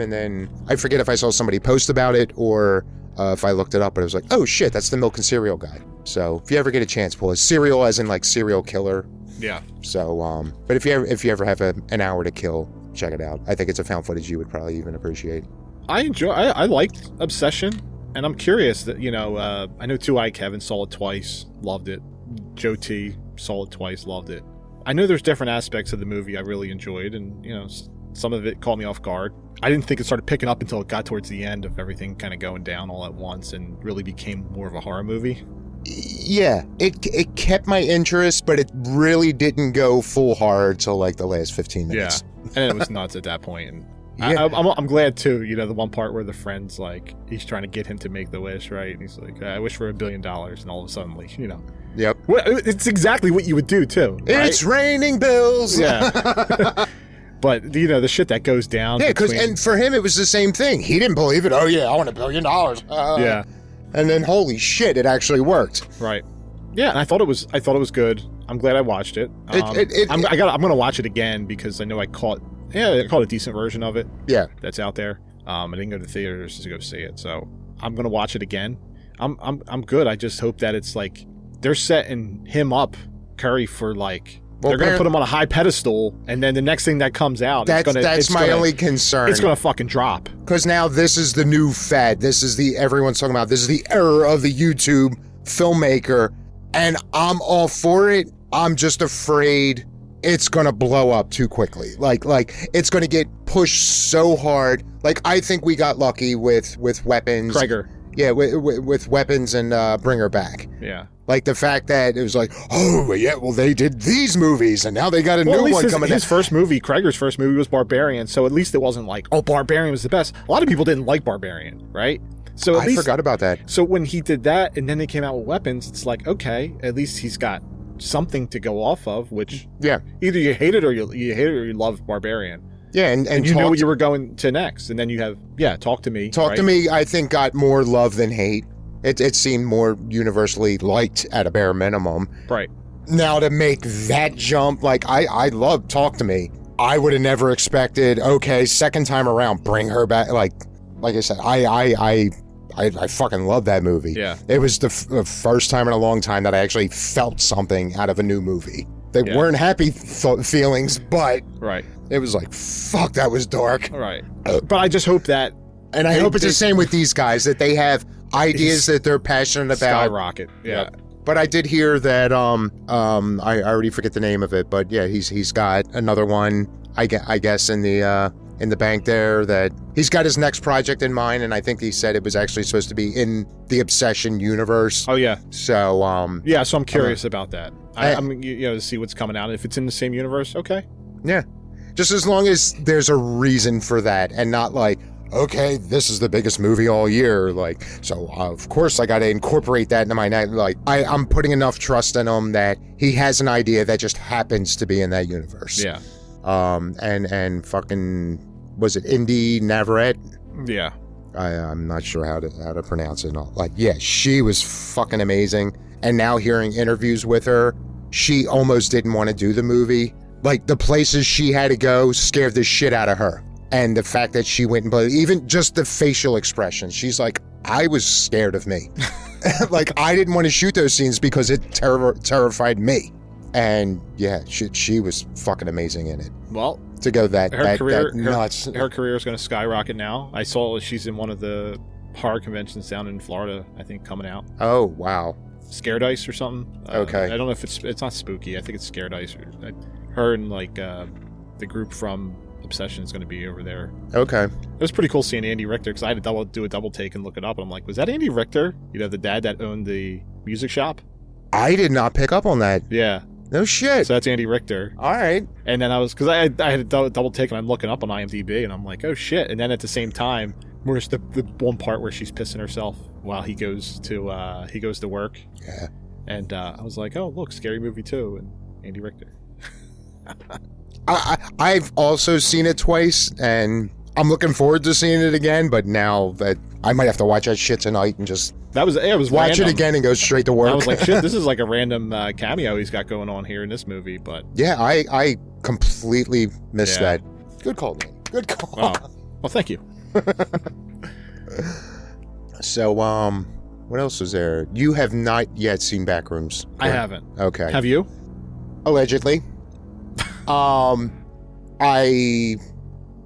and then I forget if I saw somebody post about it or if I looked it up, but it was like, oh shit, that's the Milk and Cereal guy. So if you ever get a chance, pull a cereal as in like serial killer. Yeah. So, but if you ever have an hour to kill, check it out. I think it's a found footage you would probably even appreciate. I liked Obsession, and I'm curious that, you know, I know 2 Eye Kevin saw it twice, loved it. Joe T saw it twice, loved it. I know there's different aspects of the movie I really enjoyed, and, you know, some of it caught me off guard. I didn't think it started picking up until it got towards the end of everything kind of going down all at once and really became more of a horror movie. Yeah, it kept my interest, but it really didn't go full hard till like the last 15 minutes. Yeah, and it was nuts at that point. And Yeah. I'm glad too, you know, the one part where the friend's like, he's trying to get him to make the wish, right? And he's like, I wish for $1 billion, and all of a sudden, like, you know. Yep. Well, it's exactly what you would do too. Right? It's raining bills. Yeah. But, you know, the shit that goes down. Yeah, and for him, it was the same thing. He didn't believe it. Oh, yeah, I want $1 billion. Yeah. And then, holy shit, it actually worked. Right. Yeah, and I thought it was good. I'm glad I watched it. I'm going to watch it again because I know I caught a decent version of it. Yeah. That's out there. I didn't go to the theaters to go see it, so I'm going to watch it again. I'm good. I just hope that it's like they're setting him up, Curry, for like they're going to put him on a high pedestal, and then the next thing that comes out, that's my only concern. It's going to fucking drop. Because now this is the new fad. This is everyone's talking about. This is the era of the YouTube filmmaker, and I'm all for it. I'm just afraid it's going to blow up too quickly. Like it's going to get pushed so hard. Like, I think we got lucky with Weapons. Krieger. Yeah, with Weapons and Bring Her Back. Yeah. Like the fact that it was like, oh, yeah, well, they did these movies, and now they got a new one coming out. His first movie, Krieger's first movie, was Barbarian, so at least it wasn't like, oh, Barbarian was the best. A lot of people didn't like Barbarian, right? So I forgot about that. So when he did that, and then they came out with Weapons, it's like, okay, at least he's got something to go off of, which either you hate it or you love Barbarian. Yeah, and you knew what you were going to next, and then you have Talk to Me. Talk to Me, I think, got more love than hate. It seemed more universally liked at a bare minimum. Right. Now to make that jump, like I love Talk to Me. I would have never expected, okay, second time around, Bring Her Back. Like I said, I I fucking love that movie. Yeah. It was the first time in a long time that I actually felt something out of a new movie. They weren't happy feelings, but Right. it was like, fuck, that was dark. Right. But I just hope that And I hope it's the same with these guys, that they have ideas that they're passionate about. skyrocket. Yeah. But I did hear that I already forget the name of it, but yeah, he's got another one, I guess in the bank there, that he's got his next project in mind, and I think he said it was actually supposed to be in the Obsession universe. Oh yeah. So Yeah, so I'm curious about that. I'm to see what's coming out. If it's in the same universe, okay. yeah. Just as long as there's a reason for that and not like, okay, this is the biggest movie all year. Like, so of course I got to incorporate that into my night. Like, I'm putting enough trust in him that he has an idea that just happens to be in that universe. Yeah. And fucking, was it Indy Navarrete? Yeah. I'm not sure how to pronounce it. Like, yeah, she was fucking amazing. And now hearing interviews with her, she almost didn't want to do the movie. Like, the places she had to go scared the shit out of her. And the fact that she went and played, even just the facial expression, she's like, I was scared of me. Like, I didn't want to shoot those scenes because it terrified me. And yeah, she was fucking amazing in it. Well, to go that nuts. Her career is going to skyrocket now. I saw she's in one of the horror conventions down in Florida, I think, coming out. Oh, wow. Scared Ice or something. Okay. I don't know if it's not spooky. I think it's Scared Ice. Her and like the group from Obsession is going to be over there. Okay. It was pretty cool seeing Andy Richter, because I had to do a double take and look it up, and I'm like, was that Andy Richter? You know, the dad that owned the music shop? I did not pick up on that. Yeah. No shit. So that's Andy Richter. All right. And then because I had a double take, and I'm looking up on IMDb, and I'm like, oh shit. And then at the same time, where's the one part where she's pissing herself while he goes to work. Yeah. And I was like, oh look, Scary Movie 2 and Andy Richter. I've also seen it twice, and I'm looking forward to seeing it again, but now that I might have to watch that shit tonight and just it was watch random. it again and go straight to work. I was like, shit, this is like a random cameo he's got going on here in this movie, but... Yeah, I completely missed that. Good call, man. Good call. Oh. Well, thank you. So, what else was there? You have not yet seen Backrooms. Correct? I haven't. Okay. Have you? Allegedly. I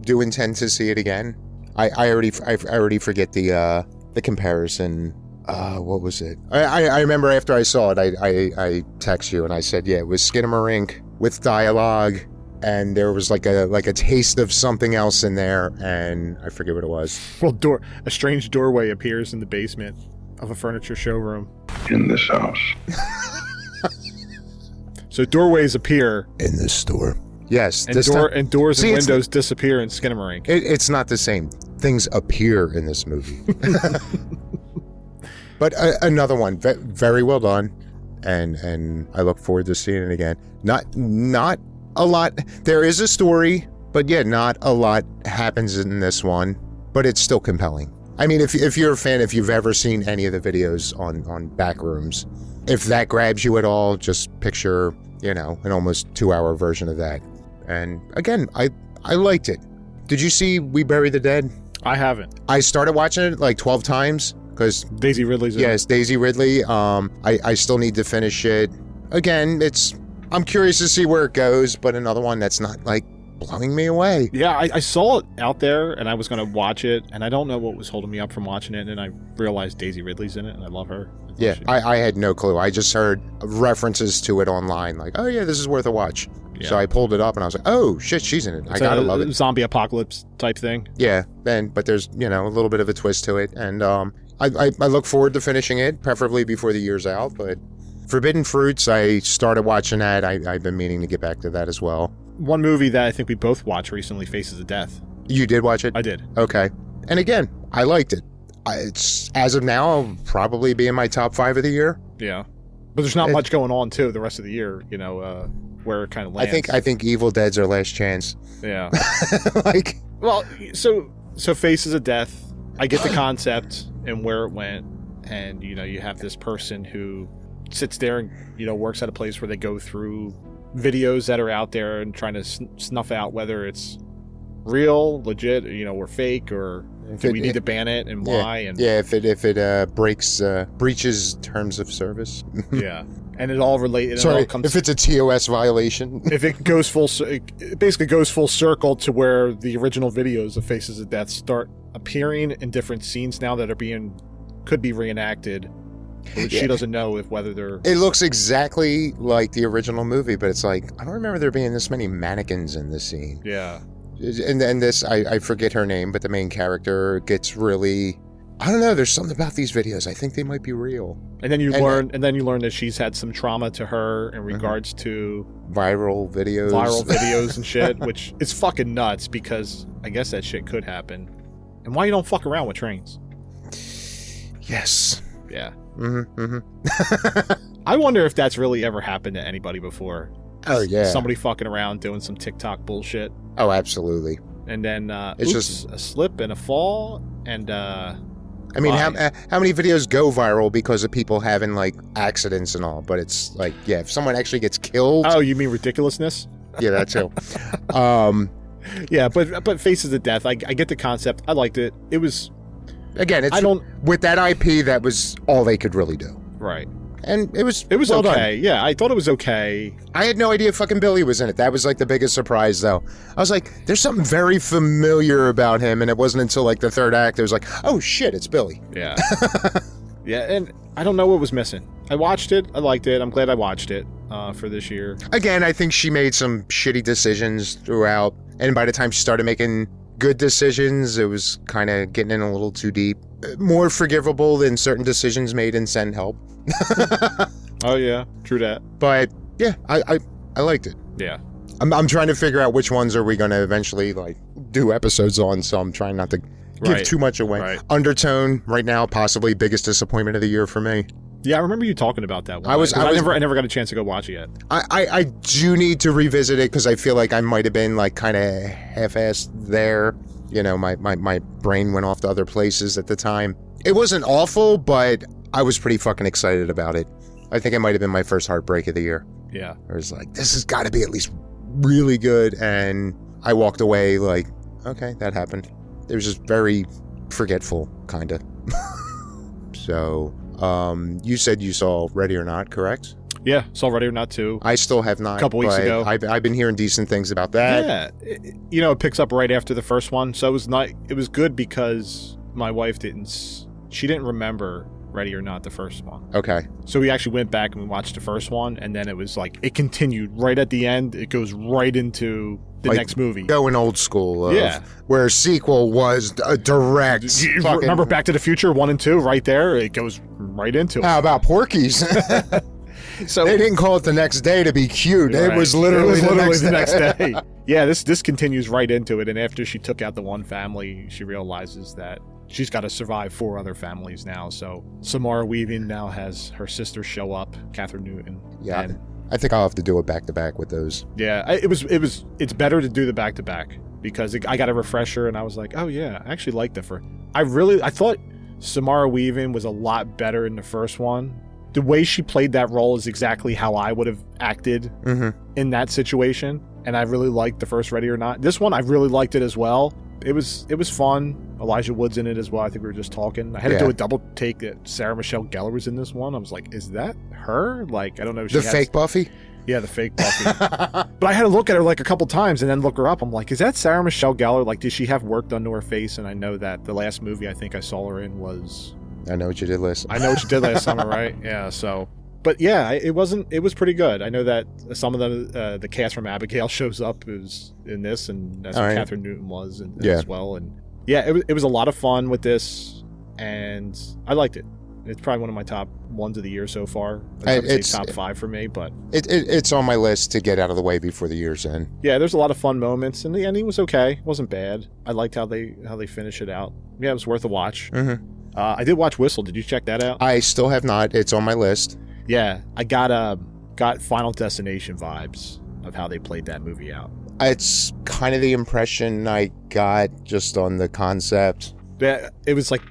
do intend to see it again. I already forget the comparison. What was it? I remember after I saw it, I text you and I said, yeah, it was Skinamarink with dialogue, and there was like a taste of something else in there, and I forget what it was. Well, a strange doorway appears in the basement of a furniture showroom. In this house. So doorways appear in this store. Yes. And, doors and windows disappear in Skinamarink. It's not the same. Things appear in this movie. But another one, very well done, and I look forward to seeing it again. Not a lot. There is a story, but yeah, not a lot happens in this one, but it's still compelling. I mean, if you're a fan, if you've ever seen any of the videos on Backrooms, if that grabs you at all, just picture, an almost 2-hour version of that. And again, I liked it. Did you see We Bury the Dead? I haven't. I started watching it like 12 times because Daisy Ridley's in it. Yes, Daisy Ridley. I still need to finish it. Again, I'm curious to see where it goes, but another one that's not like blowing me away. Yeah, I saw it out there and I was going to watch it, and I don't know what was holding me up from watching it, and then I realized Daisy Ridley's in it and I love her. Yeah, I had no clue. I just heard references to it online, like, oh yeah, this is worth a watch. Yeah. So I pulled it up and I was like, oh shit, she's in it. I gotta love it. Zombie apocalypse type thing. Yeah, but there's, a little bit of a twist to it. And I look forward to finishing it, preferably before the year's out. But Forbidden Fruits, I started watching that. I've been meaning to get back to that as well. One movie that I think we both watched recently, Faces of Death. You did watch it? I did. Okay. And again, I liked it. It's, as of now, I'll probably be in my top 5 of the year. Yeah. But there's not much going on, too, the rest of the year, where it kind of lands. I think Evil Dead's our last chance. Yeah. Well, so Faces of Death, I get the concept and where it went, and, you have this person who sits there and, works at a place where they go through videos that are out there and trying to snuff out whether it's real, legit, or fake, or we need to ban it and why? And if it breaches terms of service. yeah, and it all related. Sorry, it all comes, if it's a TOS violation. if it goes it basically goes full circle to where the original videos of Faces of Death start appearing in different scenes now that are could be reenacted. But she doesn't know whether they're. It looks exactly like the original movie, but it's like I don't remember there being this many mannequins in this scene. Yeah. And this, I forget her name, but the main character gets really, I don't know. There's something about these videos. I think they might be real. And then you learn that she's had some trauma to her in regards to viral videos and shit, which is fucking nuts because I guess that shit could happen. And why you don't fuck around with trains? Yes. Yeah. Mm-hmm. I wonder if that's really ever happened to anybody before. Oh yeah. Somebody fucking around doing some TikTok bullshit. Oh, absolutely. And then It's just a slip and a fall and I mean, how many videos go viral because of people having like accidents and all? But it's like, yeah, if someone actually gets killed. Oh, you mean ridiculousness? Yeah, that too. Yeah, but Faces of Death, I get the concept. I liked it. It was again, with that IP, that was all they could really do. Right. And it was well done. okay. Yeah, I thought it was okay. I had no idea fucking Billy was in it. That was like the biggest surprise, though. I was like, there's something very familiar about him, and it wasn't until like the third act it was like, oh shit, it's Billy. Yeah. Yeah, and I don't know what was missing. I watched it. I liked it. I'm glad I watched it for this year. Again, I think she made some shitty decisions throughout, and by the time she started making good decisions, it was kind of getting in a little too deep. More forgivable than certain decisions made in Send Help. Oh yeah, true that. But yeah, I liked it. Yeah. I'm trying to figure out which ones are we going to eventually like do episodes on, so I'm trying not to give too much away. Right. Undertone right now, possibly biggest disappointment of the year for me. Yeah, I remember you talking about that one. I never got a chance to go watch it yet. I do need to revisit it because I feel like I might have been like kind of half-assed there. You know, my brain went off to other places at the time. It wasn't awful, but I was pretty fucking excited about it. I think it might have been my first heartbreak of the year. Yeah. I was like, this has got to be at least really good. And I walked away like, okay, that happened. It was just very forgetful, kind of. So, you said you saw Ready or Not, correct? Yeah, saw Ready or Not too. I still have not. A couple weeks ago. I've been hearing decent things about that. Yeah. It picks up right after the first one. So it was good because my wife didn't remember Ready or Not, the first one. Okay. So we actually went back and we watched the first one, and then it was like, it continued right at the end. It goes right into the next movie. Going old school. Yeah. Where a sequel was a direct. Remember Back to the Future 1 and 2 right there? It goes right into it. How about Porky's? So they didn't call it the next day to be cute. Right. It was literally the next day. Yeah, this continues right into it. And after she took out the one family, she realizes that she's got to survive 4 other families now. So Samara Weaving now has her sister show up, Catherine Newton. Yeah, I think I'll have to do it back to back with those. Yeah, it's better to do the back to back because I got a refresher and I was like, oh yeah, I actually liked it. I thought Samara Weaving was a lot better in the first one. The way she played that role is exactly how I would have acted in that situation. And I really liked the first Ready or Not. This one, I really liked it as well. It was fun. Elijah Wood's in it as well. I think we were just talking. I had to do a double take that Sarah Michelle Gellar was in this one. I was like, is that her? Like, I don't know. The fake Buffy? Yeah, the fake Buffy. But I had to look at her like a couple times and then look her up. I'm like, is that Sarah Michelle Gellar? Like, did she have work done to her face? And I know that the last movie I think I saw her in was... I know what you did last summer, right? Yeah, so... But yeah, it was pretty good. I know that some of the cast from Abigail shows up in this, and that's what Catherine Newton was as well. And yeah, it was a lot of fun with this, and I liked it. It's probably one of my top ones of the year so far. It's top 5 for me, but it's on my list to get out of the way before the year's end. Yeah, there's a lot of fun moments, and the ending was okay. It wasn't bad. I liked how they finish it out. Yeah, it was worth a watch. Mm-hmm. I did watch Whistle. Did you check that out? I still have not. It's on my list. Yeah, I got Final Destination vibes of how they played that movie out. It's kind of the impression I got just on the concept. Yeah, it was like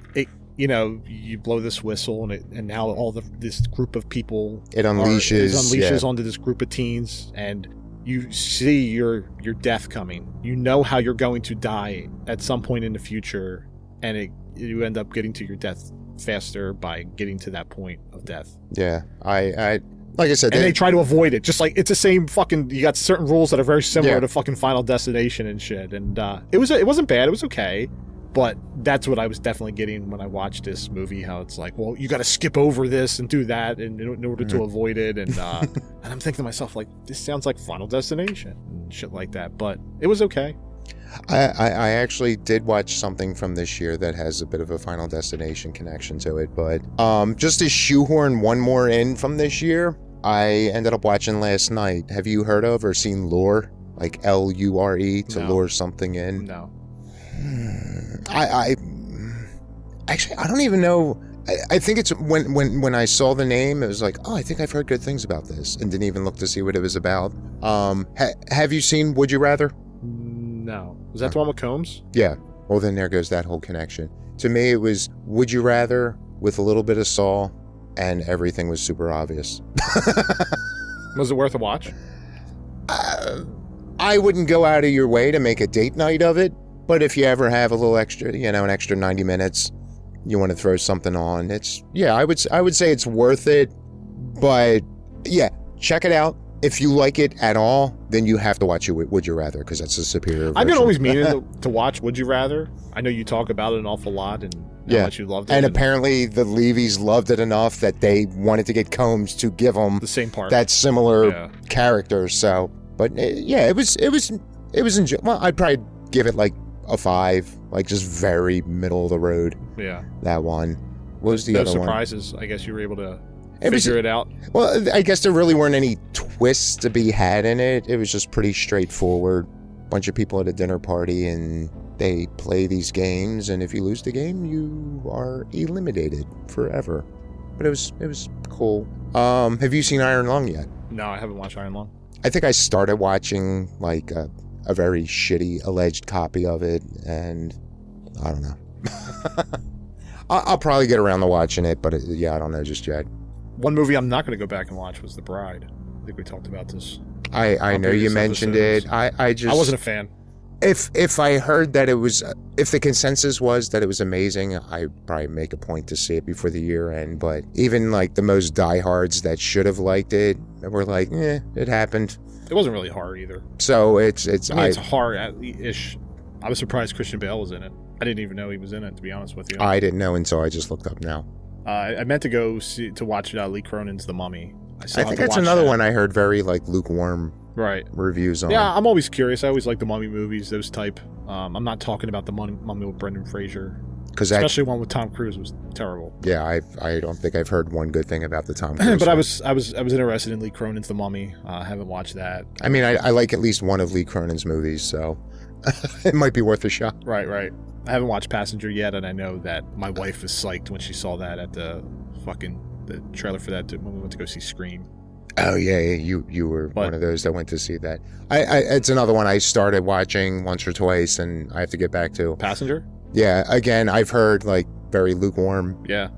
you blow this whistle and now this group of people unleashes onto this group of teens, and you see your death coming. You know how you're going to die at some point in the future, and you end up getting to your death faster by getting to that point of death. Yeah, I like I said, and they try to avoid it. Just like it's the same fucking. You got certain rules that are very similar to fucking Final Destination and shit. And it wasn't bad. It was okay. But that's what I was definitely getting when I watched this movie. How it's like, well, you got to skip over this and do that in order to avoid it. And and I'm thinking to myself, like, this sounds like Final Destination and shit like that. But it was okay. I actually did watch something from this year that has a bit of a Final Destination connection to it, but just to shoehorn one more in from this year, I ended up watching last night. Have you heard of or seen Lure? Like Lure to lure something in? No. I don't even know. I think it's when I saw the name, it was like, oh, I think I've heard good things about this, and didn't even look to see what it was about. Have you seen Would You Rather? No. Was that the one with Combs? Yeah. Well, then there goes that whole connection. To me, it was Would You Rather with a little bit of Saw, and everything was super obvious. Was it worth a watch? I wouldn't go out of your way to make a date night of it, but if you ever have a little extra, an extra 90 minutes, you want to throw something on, I would say it's worth it, but yeah, check it out. If you like it at all, then you have to watch it Would You Rather, because that's a superior version. I've been always meaning to watch Would You Rather. I know you talk about it an awful lot and how much you loved it. And apparently the Levys loved it enough that they wanted to get Combs to give them the same part, that similar character. So, but it was well, I'd probably give it like a 5, like just very middle of the road. Yeah. That one. What was the other one? No surprises. I guess you were able to figure it out. Well, I guess there really weren't any twists to be had in it. It was just pretty straightforward. Bunch of people at a dinner party, and they play these games, and if you lose the game, you are eliminated forever. But it was cool. Have you seen Iron Lung yet? No, I haven't watched Iron Lung. I think I started watching like a very shitty alleged copy of it, and I don't know. I'll probably get around to watching it, but I don't know just yet. One movie I'm not going to go back and watch was The Bride. I think we talked about this. I know you mentioned it. I wasn't a fan. If I heard that it was, if the consensus was that it was amazing, I'd probably make a point to see it before the year end. But even like the most diehards that should have liked it were like, it happened. It wasn't really horror either. So it's horror-ish. I was surprised Christian Bale was in it. I didn't even know he was in it, to be honest with you. I didn't know until I just looked up now. I meant to go to watch Lee Cronin's The Mummy. I think that's another one I heard very like lukewarm reviews on. Yeah, I'm always curious. I always like the Mummy movies, those type. I'm not talking about the Mummy with Brendan Fraser. Especially one with Tom Cruise was terrible. Yeah, I don't think I've heard one good thing about the Tom Cruise. But I was interested in Lee Cronin's The Mummy. I haven't watched that. I mean, I like at least one of Lee Cronin's movies, so it might be worth a shot. Right. I haven't watched Passenger yet, and I know that my wife was psyched when she saw that at the trailer for that when we went to go see Scream. Oh yeah, you were one of those that went to see that. It's another one I started watching once or twice, and I have to get back to. Passenger? Yeah, again, I've heard like very lukewarm. Yeah.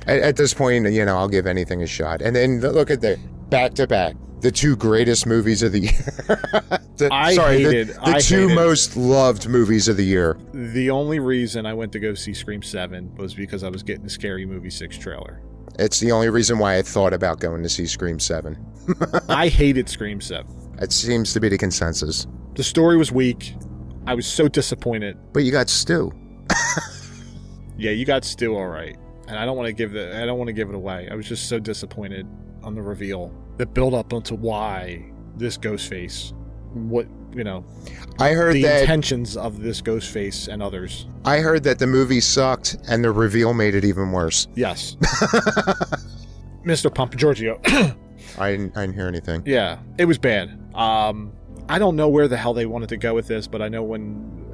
At this point, I'll give anything a shot. And then look at the back to back, the two greatest movies of the year. The two most loved movies of the year. The only reason I went to go see Scream 7 was because I was getting the Scary Movie 6 trailer. It's the only reason why I thought about going to see Scream 7. I hated Scream 7. It seems to be the consensus. The story was weak. I was so disappointed. But you got Stu. Yeah, you got Stu all right. And I don't want to give it away. I was just so disappointed on the reveal. The build up onto why this Ghostface, I heard the intentions of this Ghostface and others. I heard that the movie sucked and the reveal made it even worse. Yes. Mr. Pompagiorgio. I didn't hear anything. Yeah, it was bad. I don't know where the hell they wanted to go with this, but I know when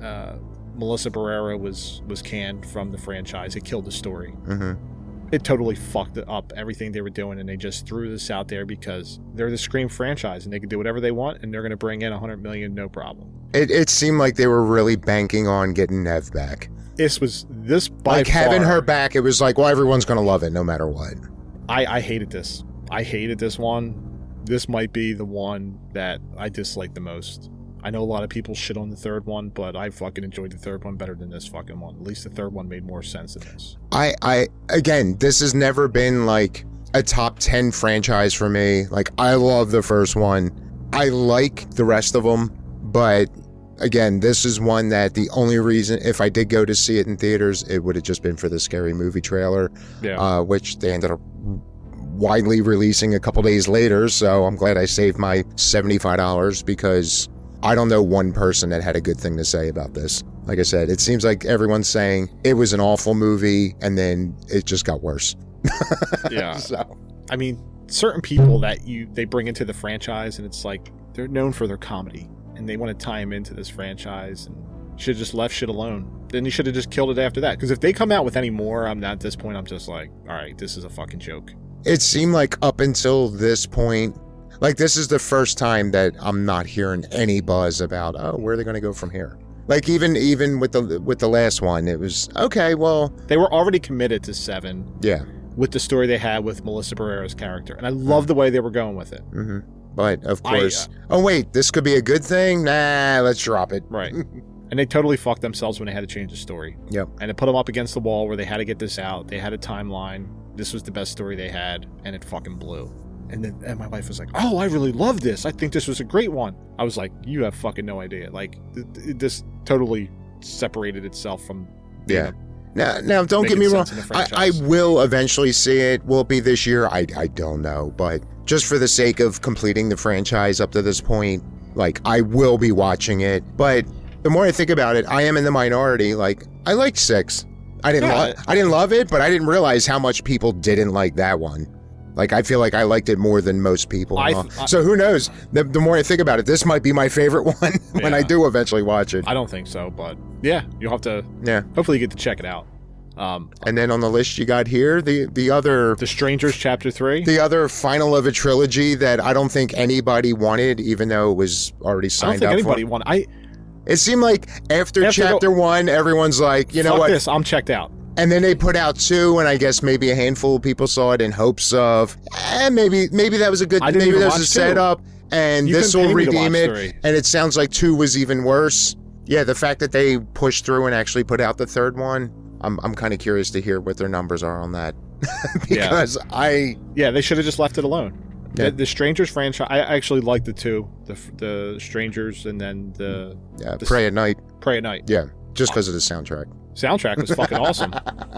Melissa Barrera was canned from the franchise, it killed the story. Mm-hmm. It totally fucked up everything they were doing, and they just threw this out there because they're the Scream franchise, and they can do whatever they want, and they're going to bring in $100 million, no problem. It seemed like they were really banking on getting Nev back. Having her back, it was like, well, everyone's going to love it no matter what. I hated this. I hated this one. This might be the one that I dislike the most I know a lot of people shit on the third one, but I fucking enjoyed the third one better than this fucking one. At least the third one made more sense than this. Again, this has never been like a top 10 franchise for me. Like, I love the first one. I like the rest of them, but again, this is one that the only reason, if I did go to see it in theaters, it would have just been for the Scary Movie trailer, which they ended up widely releasing a couple days later, so I'm glad I saved my $75 because I don't know one person that had a good thing to say about this. Like I said, it seems like everyone's saying it was an awful movie, and then it just got worse. Yeah. So, I mean, certain people that they bring into the franchise, and it's like they're known for their comedy, and they want to tie him into this franchise, and should have just left shit alone. Then you should have just killed it after that. Because if they come out with any more, at this point, I'm just like, all right, this is a fucking joke. it seemed like up until this point, like this is the first time that I'm not hearing any buzz about, oh, where are they going to go from here? Like even with the last one, it was okay. Well, they were already committed to 7. Yeah. With the story they had with Melissa Barrera's character, and I love the way they were going with it. Mm-hmm. But of course, oh wait, this could be a good thing. Nah, let's drop it. Right. And they totally fucked themselves when they had to change the story. Yep. And it put them up against the wall where they had to get this out. They had a timeline. This was the best story they had, and it fucking blew. And my wife was like, "Oh, I really love this. I think this was a great one." I was like, "You have fucking no idea. Like, this totally separated itself from." Yeah. Now, don't get me wrong. I will eventually see it. Will it be this year? I don't know. But just for the sake of completing the franchise up to this point, like, I will be watching it. But the more I think about it, I am in the minority. Like, I liked 6. I didn't love it, but I didn't realize how much people didn't like that one. Like, I feel like I liked it more than most people. So who knows? The more I think about it, this might be my favorite one when I do eventually watch it. I don't think so, but yeah, you'll have to. Yeah. Hopefully, you get to check it out. And then on the list you got here, the other... The Strangers, Chapter 3? The other final of a trilogy that I don't think anybody wanted, even though it was already signed up for. I don't think anybody wanted. It seemed like after Chapter 1, everyone's like, you know what? This, I'm checked out. And then they put out 2, and I guess maybe a handful of people saw it in hopes of, maybe that was a good, maybe that was a setup, and this will redeem it. 3. And it sounds like 2 was even worse. Yeah, the fact that they pushed through and actually put out the 3rd one, I'm kind of curious to hear what their numbers are on that. Because they should have just left it alone. Yeah. The Strangers franchise, I actually like the 2, the Strangers, and then the Pray at Night. Pray at Night. Yeah, just because of the soundtrack. Soundtrack was fucking awesome.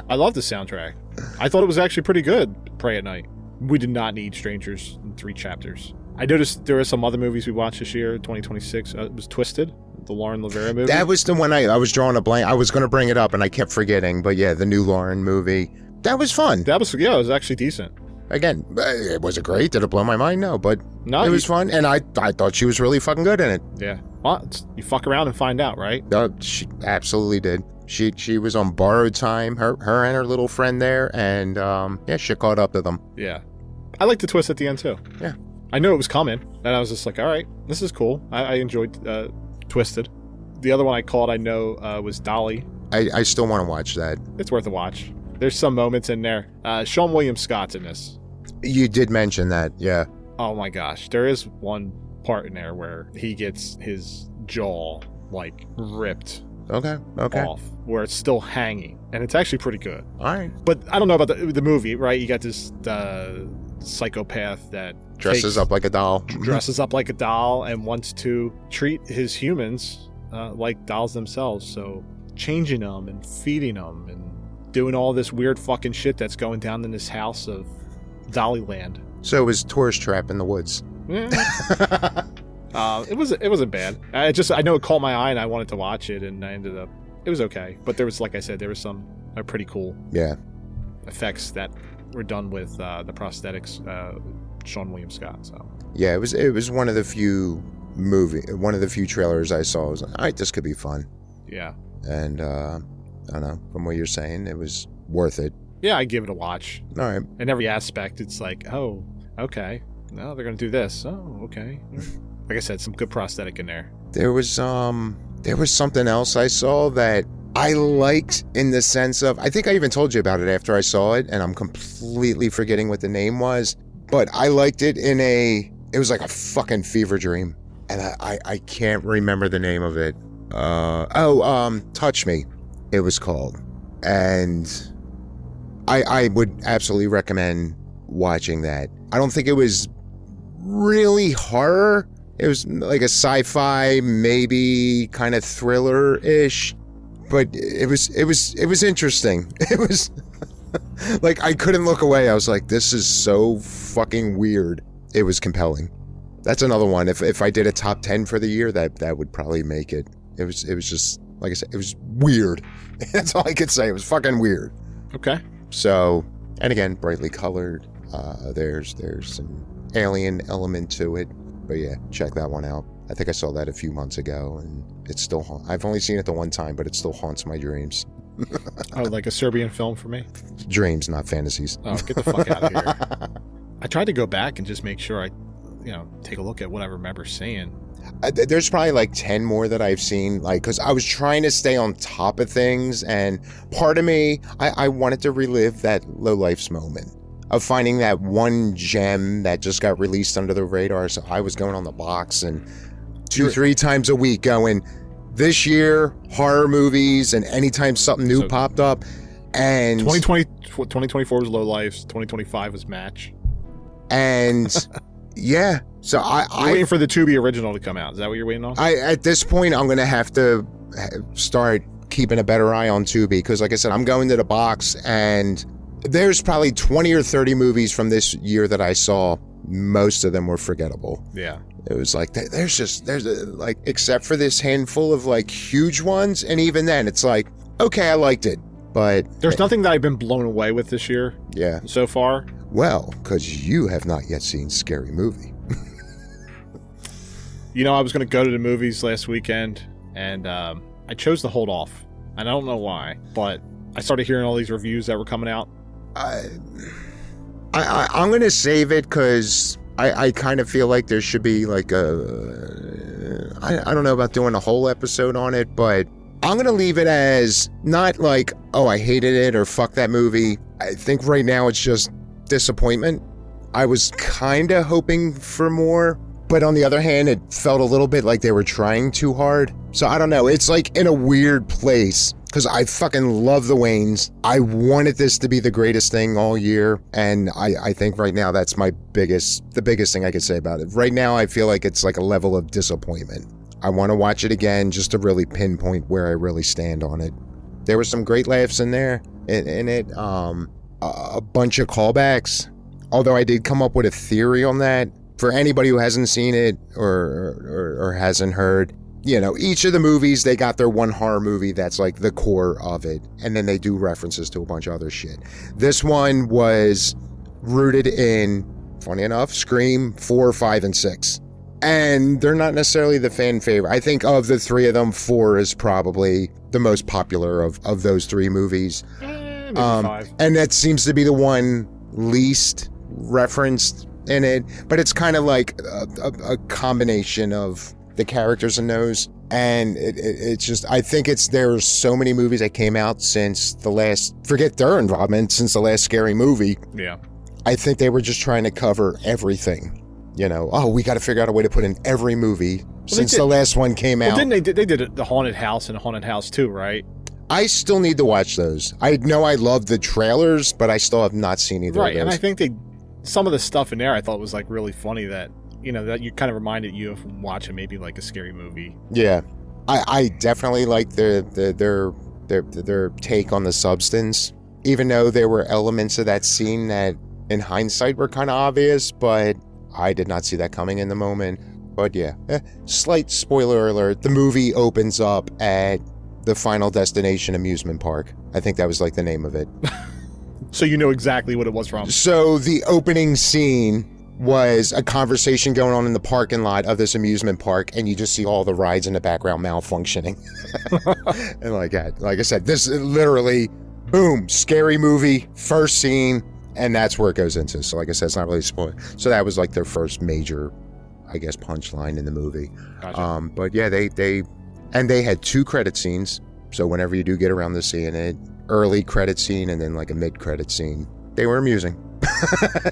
I love the soundtrack. I thought it was actually pretty good. Pray at Night. We did not need Strangers in 3 chapters. I noticed there were some other movies we watched this year, 2026. It was Twisted, the Lauren Lavera movie. That was the one I was drawing a blank. I was going to bring it up and I kept forgetting. But yeah, the new Lauren movie. That was fun. It was actually decent. Again, was it great? Did it blow my mind? No, but it was fun. And I thought she was really fucking good in it. Yeah. Well, you fuck around and find out, right? She absolutely did. She was on borrowed time, her and her little friend there, and she caught up to them. Yeah. I liked the twist at the end too. Yeah. I knew it was coming, and I was just like, all right, this is cool. I enjoyed Twisted. The other one I called, I know, was Dolly. I still want to watch that. It's worth a watch. There's some moments in there. Sean William Scott's in this. You did mention that, yeah. Oh my gosh. There is one part in there where he gets his jaw, like, ripped off, where it's still hanging, and it's actually pretty good. All right. But I don't know about the movie, right? You got this psychopath that dresses up like a doll and wants to treat his humans like dolls themselves. So changing them and feeding them and doing all this weird fucking shit that's going down in this house of Dollyland. So it was Tourist Trap in the Woods. Yeah. It wasn't bad. I know it caught my eye and I wanted to watch it, and I ended up. It was okay, but there was, like I said, there was some pretty cool effects that were done with the prosthetics. Sean William Scott. So yeah, it was one of the few trailers I saw. I was like, all right, this could be fun. Yeah. And I don't know, from what you're saying, it was worth it. Yeah, I give it a watch. All right. In every aspect, it's like, oh, okay. No, they're gonna do this. Oh, okay. Like I said, some good prosthetic in there. There was something else I saw that I liked in the sense of, I think I even told you about it after I saw it, and I'm completely forgetting what the name was, but I liked it it was like a fucking fever dream. and I can't remember the name of it. Touch Me, it was called. And I would absolutely recommend watching that. I don't think it was really horror. It was like a sci-fi, maybe kind of thriller-ish, but it was interesting. It was like, I couldn't look away. I was like, this is so fucking weird. It was compelling. That's another one. If I did a top 10 for the year, that would probably make it. It was just, like I said, it was weird. That's all I could say. It was fucking weird. Okay. So, and again, brightly colored. There's some alien element to it. But yeah, check that one out. I think I saw that a few months ago, and it's still I've only seen it the one time, but it still haunts my dreams. Oh, like a Serbian film for me? Dreams, not fantasies. Oh, get the fuck out of here. I tried to go back and just make sure I, take a look at what I remember seeing. There's probably like 10 more that I've seen, like, because I was trying to stay on top of things, and part of me, I wanted to relive that Low Life's moment of finding that one gem that just got released under the radar. So I was going on the box and 2-3 times a week going, this year, horror movies, and anytime something new popped up. And 2024 was Low Life's, 2025 was Match. And yeah, so You're waiting for the Tubi original to come out. Is that what you're waiting on? At this point, I'm going to have to start keeping a better eye on Tubi, because like I said, I'm going to the box, and there's probably 20 or 30 movies from this year that I saw. Most of them were forgettable. Yeah. It was like, like, except for this handful of like huge ones. And even then it's like, okay, I liked it, but there's nothing that I've been blown away with this year. Yeah. So far. Well, because you have not yet seen Scary Movie. I was going to go to the movies last weekend, and I chose to hold off. And I don't know why, but I started hearing all these reviews that were coming out. I'm going to save it because I kind of feel like there should be like I don't know about doing a whole episode on it, but I'm going to leave it as not like, oh, I hated it or fuck that movie. I think right now it's just disappointment. I was kind of hoping for more, but on the other hand, it felt a little bit like they were trying too hard. So I don't know. It's like in a weird place. Because I fucking love the Waynes. I wanted this to be the greatest thing all year. And I think right now that's the biggest thing I could say about it. Right now I feel like it's like a level of disappointment. I want to watch it again just to really pinpoint where I really stand on it. There were some great laughs in there, in it. A bunch of callbacks. Although I did come up with a theory on that. For anybody who hasn't seen it or hasn't heard, each of the movies, they got their one horror movie that's like the core of it. And then they do references to a bunch of other shit. This one was rooted in, funny enough, Scream 4, 5, and 6. And they're not necessarily the fan favorite. I think of the three of them, 4 is probably the most popular of those three movies. Maybe 5. And that seems to be the one least referenced in it. But it's kind of like a combination of the characters in those, and it's just, I think there's so many movies that came out since the last, forget their involvement, since the last Scary Movie. Yeah. I think they were just trying to cover everything. We got to figure out a way to put in every movie since the last one came out. Didn't they did the Haunted House and Haunted House 2, right? I still need to watch those. I know I love the trailers, but I still have not seen either of those. Right, and I think some of the stuff in there I thought was like really funny that that you kind of reminded you of watching maybe like a scary movie. Yeah, I definitely like their take on the substance, even though there were elements of that scene that in hindsight were kind of obvious, but I did not see that coming in the moment. But yeah, slight spoiler alert, the movie opens up at the Final Destination amusement park. I think that was like the name of it. So you know exactly what it was from. So the opening scene was a conversation going on in the parking lot of this amusement park, and you just see all the rides in the background malfunctioning. And like I said, this is literally, boom, Scary Movie, first scene, and that's where it goes into. So like I said, it's not really spoiler. So that was like their first major, I guess, punchline in the movie. Gotcha. But yeah, they had 2 credit scenes. So whenever you do get around to seeing it, early credit scene and then like a mid-credit scene, they were amusing.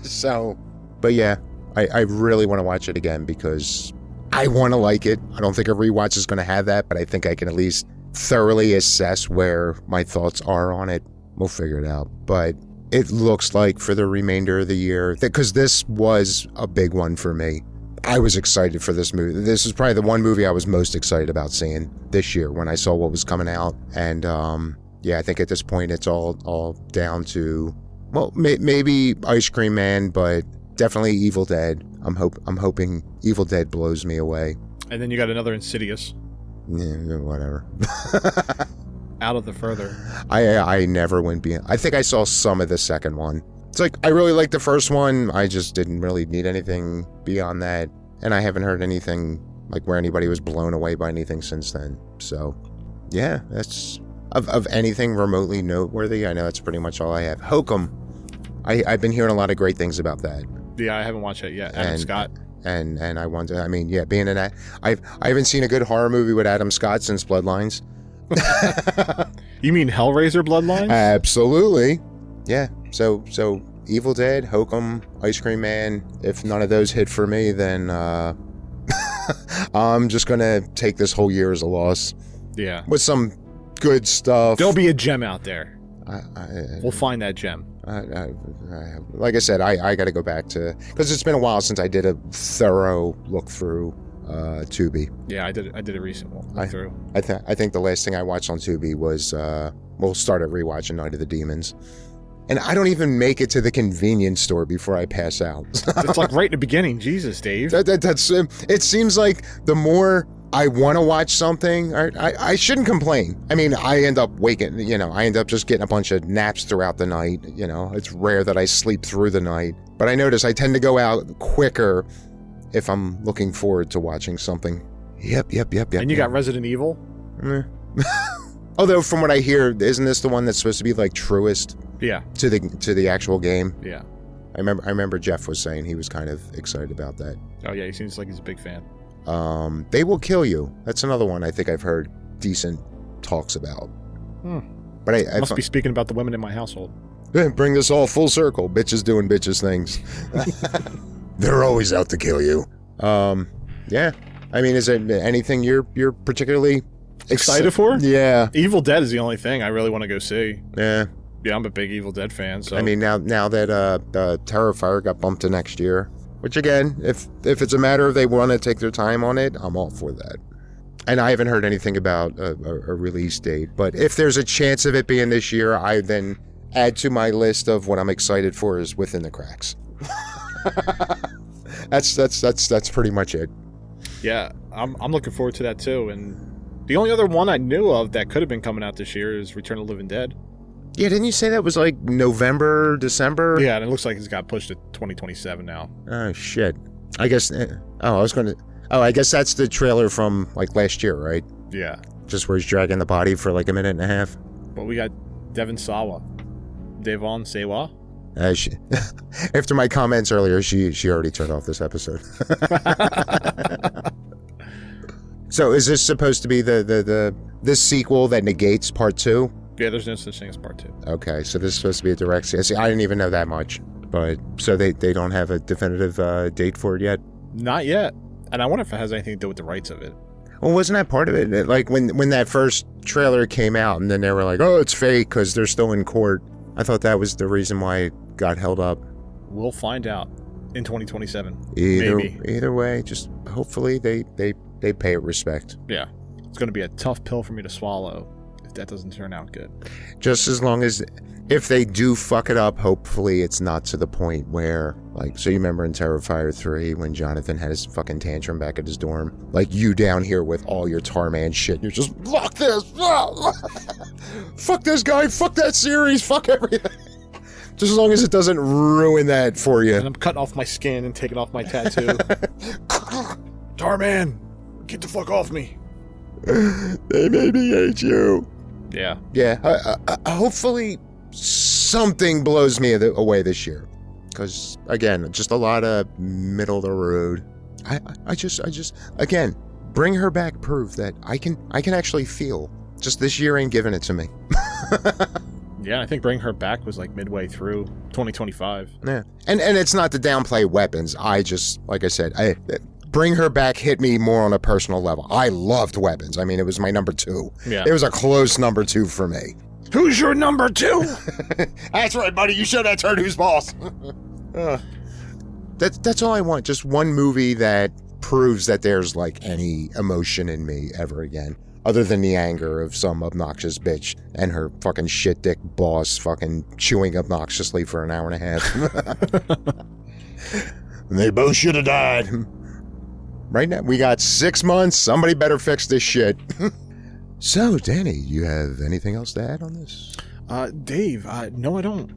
So, but yeah, I really want to watch it again because I want to like it. I don't think a rewatch is going to have that, but I think I can at least thoroughly assess where my thoughts are on it. We'll figure it out. But it looks like for the remainder of the year, because this was a big one for me. I was excited for this movie. This is probably the one movie I was most excited about seeing this year when I saw what was coming out. And yeah, I think at this point it's all down to, well, maybe Ice Cream Man, but definitely Evil Dead. I'm hoping Evil Dead blows me away. And then you got another Insidious. Yeah, whatever. Out of the further. I never went beyond. I think I saw some of the second one. It's like, I really liked the first one. I just didn't really need anything beyond that. And I haven't heard anything like where anybody was blown away by anything since then. So, yeah, that's of anything remotely noteworthy. I know that's pretty much all I have. Hokum. I've been hearing a lot of great things about that. Yeah, I haven't watched it yet. Adam Scott. And I want to, I mean, yeah, being in that, I haven't seen a good horror movie with Adam Scott since Bloodlines. You mean Hellraiser Bloodlines? Absolutely. Yeah. So Evil Dead, Hokum, Ice Cream Man. If none of those hit for me, then I'm just gonna take this whole year as a loss. Yeah. With some good stuff. There'll be a gem out there. I We'll find that gem. like I said, I got to go back to, because it's been a while since I did a thorough look through Tubi. Yeah, I did a recent look through. I think the last thing I watched on Tubi was we'll start at rewatching Night of the Demons. And I don't even make it to the convenience store before I pass out. It's like right in the beginning. Jesus, Dave. That's it seems like the more I want to watch something, I shouldn't complain. I mean, I end up waking, I end up just getting a bunch of naps throughout the night. It's rare that I sleep through the night. But I notice I tend to go out quicker if I'm looking forward to watching something. Yep. And you got Resident Evil? Although from what I hear, isn't this the one that's supposed to be like truest? Yeah. To the actual game? Yeah. I remember Jeff was saying he was kind of excited about that. Oh yeah, he seems like he's a big fan. They Will Kill You. That's another one I think I've heard decent talks about. But I must be speaking about the women in my household. Bring this all full circle. Bitches doing bitches things. They're always out to kill you. Yeah. I mean, is there anything you're particularly excited for? Yeah. Evil Dead is the only thing I really want to go see. Yeah. Yeah, I'm a big Evil Dead fan. So I mean, now that Terrifier got bumped to next year, which again, if it's a matter of they want to take their time on it, I'm all for that. And I haven't heard anything about a release date, but if there's a chance of it being this year, I then add to my list of what I'm excited for is Within the Cracks. That's pretty much it. Yeah, I'm looking forward to that too. And the only other one I knew of that could have been coming out this year is Return of the Living Dead. Yeah, didn't you say that was like November, December? Yeah, and it looks like it's got pushed to 2027 now. Oh, shit. I guess... I guess that's the trailer from like last year, right? Yeah. Just where he's dragging the body for like a minute and a half. But we got Devon Sawa. Devon Sawa? After my comments earlier, she already turned off this episode. So is this supposed to be the sequel that negates part 2? Yeah, there's no such thing as part 2. Okay, so this is supposed to be a direct sequel. See, I didn't even know that much. But so they don't have a definitive date for it yet? Not yet. And I wonder if it has anything to do with the rights of it. Well, wasn't that part of it? Like when that first trailer came out and then they were like, oh, it's fake because they're still in court. I thought that was the reason why it got held up. We'll find out in 2027. Maybe. Either way, just hopefully they pay it respect. Yeah. It's going to be a tough pill for me to swallow if that doesn't turn out good. Just as long as, if they do fuck it up, hopefully it's not to the point where, like, so you remember in Terrifier 3 when Jonathan had his fucking tantrum back at his dorm? Like, you down here with all your Tarman shit, and you're just, fuck this! Fuck this guy, fuck that series, fuck everything. Just as long as it doesn't ruin that for you. And I'm cutting off my skin and taking off my tattoo. Tarman, get the fuck off me. They made me hate you. Yeah. Yeah, hopefully something blows me away this year. Because, again, just a lot of middle of the road. I just, again, bring her back proof that I can actually feel. Just this year ain't giving it to me. Yeah, I think Bring Her Back was like midway through 2025. Yeah. And it's not to downplay weapons. I just, like I said, Bring Her Back hit me more on a personal level. I loved Weapons. I mean, it was my number 2. Yeah. It was a close number 2 for me. Who's your number 2? That's right, buddy. You show that turd who's boss. That's all I want. Just one movie that proves that there's like any emotion in me ever again. Other than the anger of some obnoxious bitch and her fucking shit dick boss fucking chewing obnoxiously for an hour and a half. They both should have died. Right now, we got 6 months. Somebody better fix this shit. So, Danny, you have anything else to add on this? Dave, no, I don't.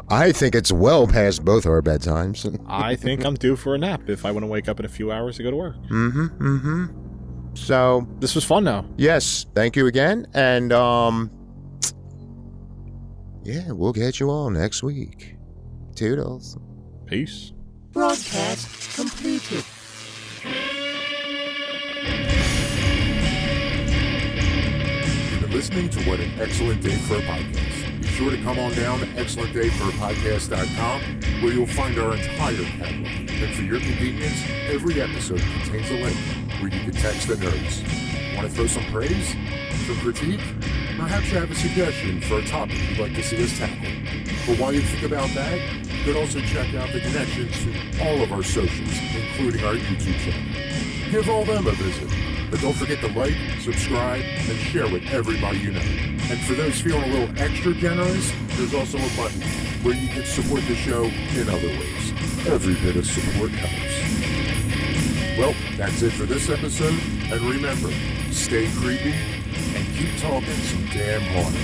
I think it's well past both our bedtimes. I think I'm due for a nap if I want to wake up in a few hours to go to work. So, This was fun now. yes, thank you again. And, yeah, we'll get you all next week. Toodles. Peace. Broadcast completed. You've been listening to What an Excellent Day for a Podcast. Be sure to come on down to excellentdayforapodcast.com where you'll find our entire catalog. And for your convenience, every episode contains a link where you can text the nerds. Want to throw some praise? Some critique? Perhaps you have a suggestion for a topic you'd like to see us tackle. But while you think about that, you could also check out the connections to all of our socials, including our YouTube channel. Give all them a visit. But don't forget to like, subscribe, and share with everybody you know. And for those feeling a little extra generous, there's also a button where you can support the show in other ways. Every bit of support helps. Well, that's it for this episode. And remember, stay creepy and keep talking some damn hard.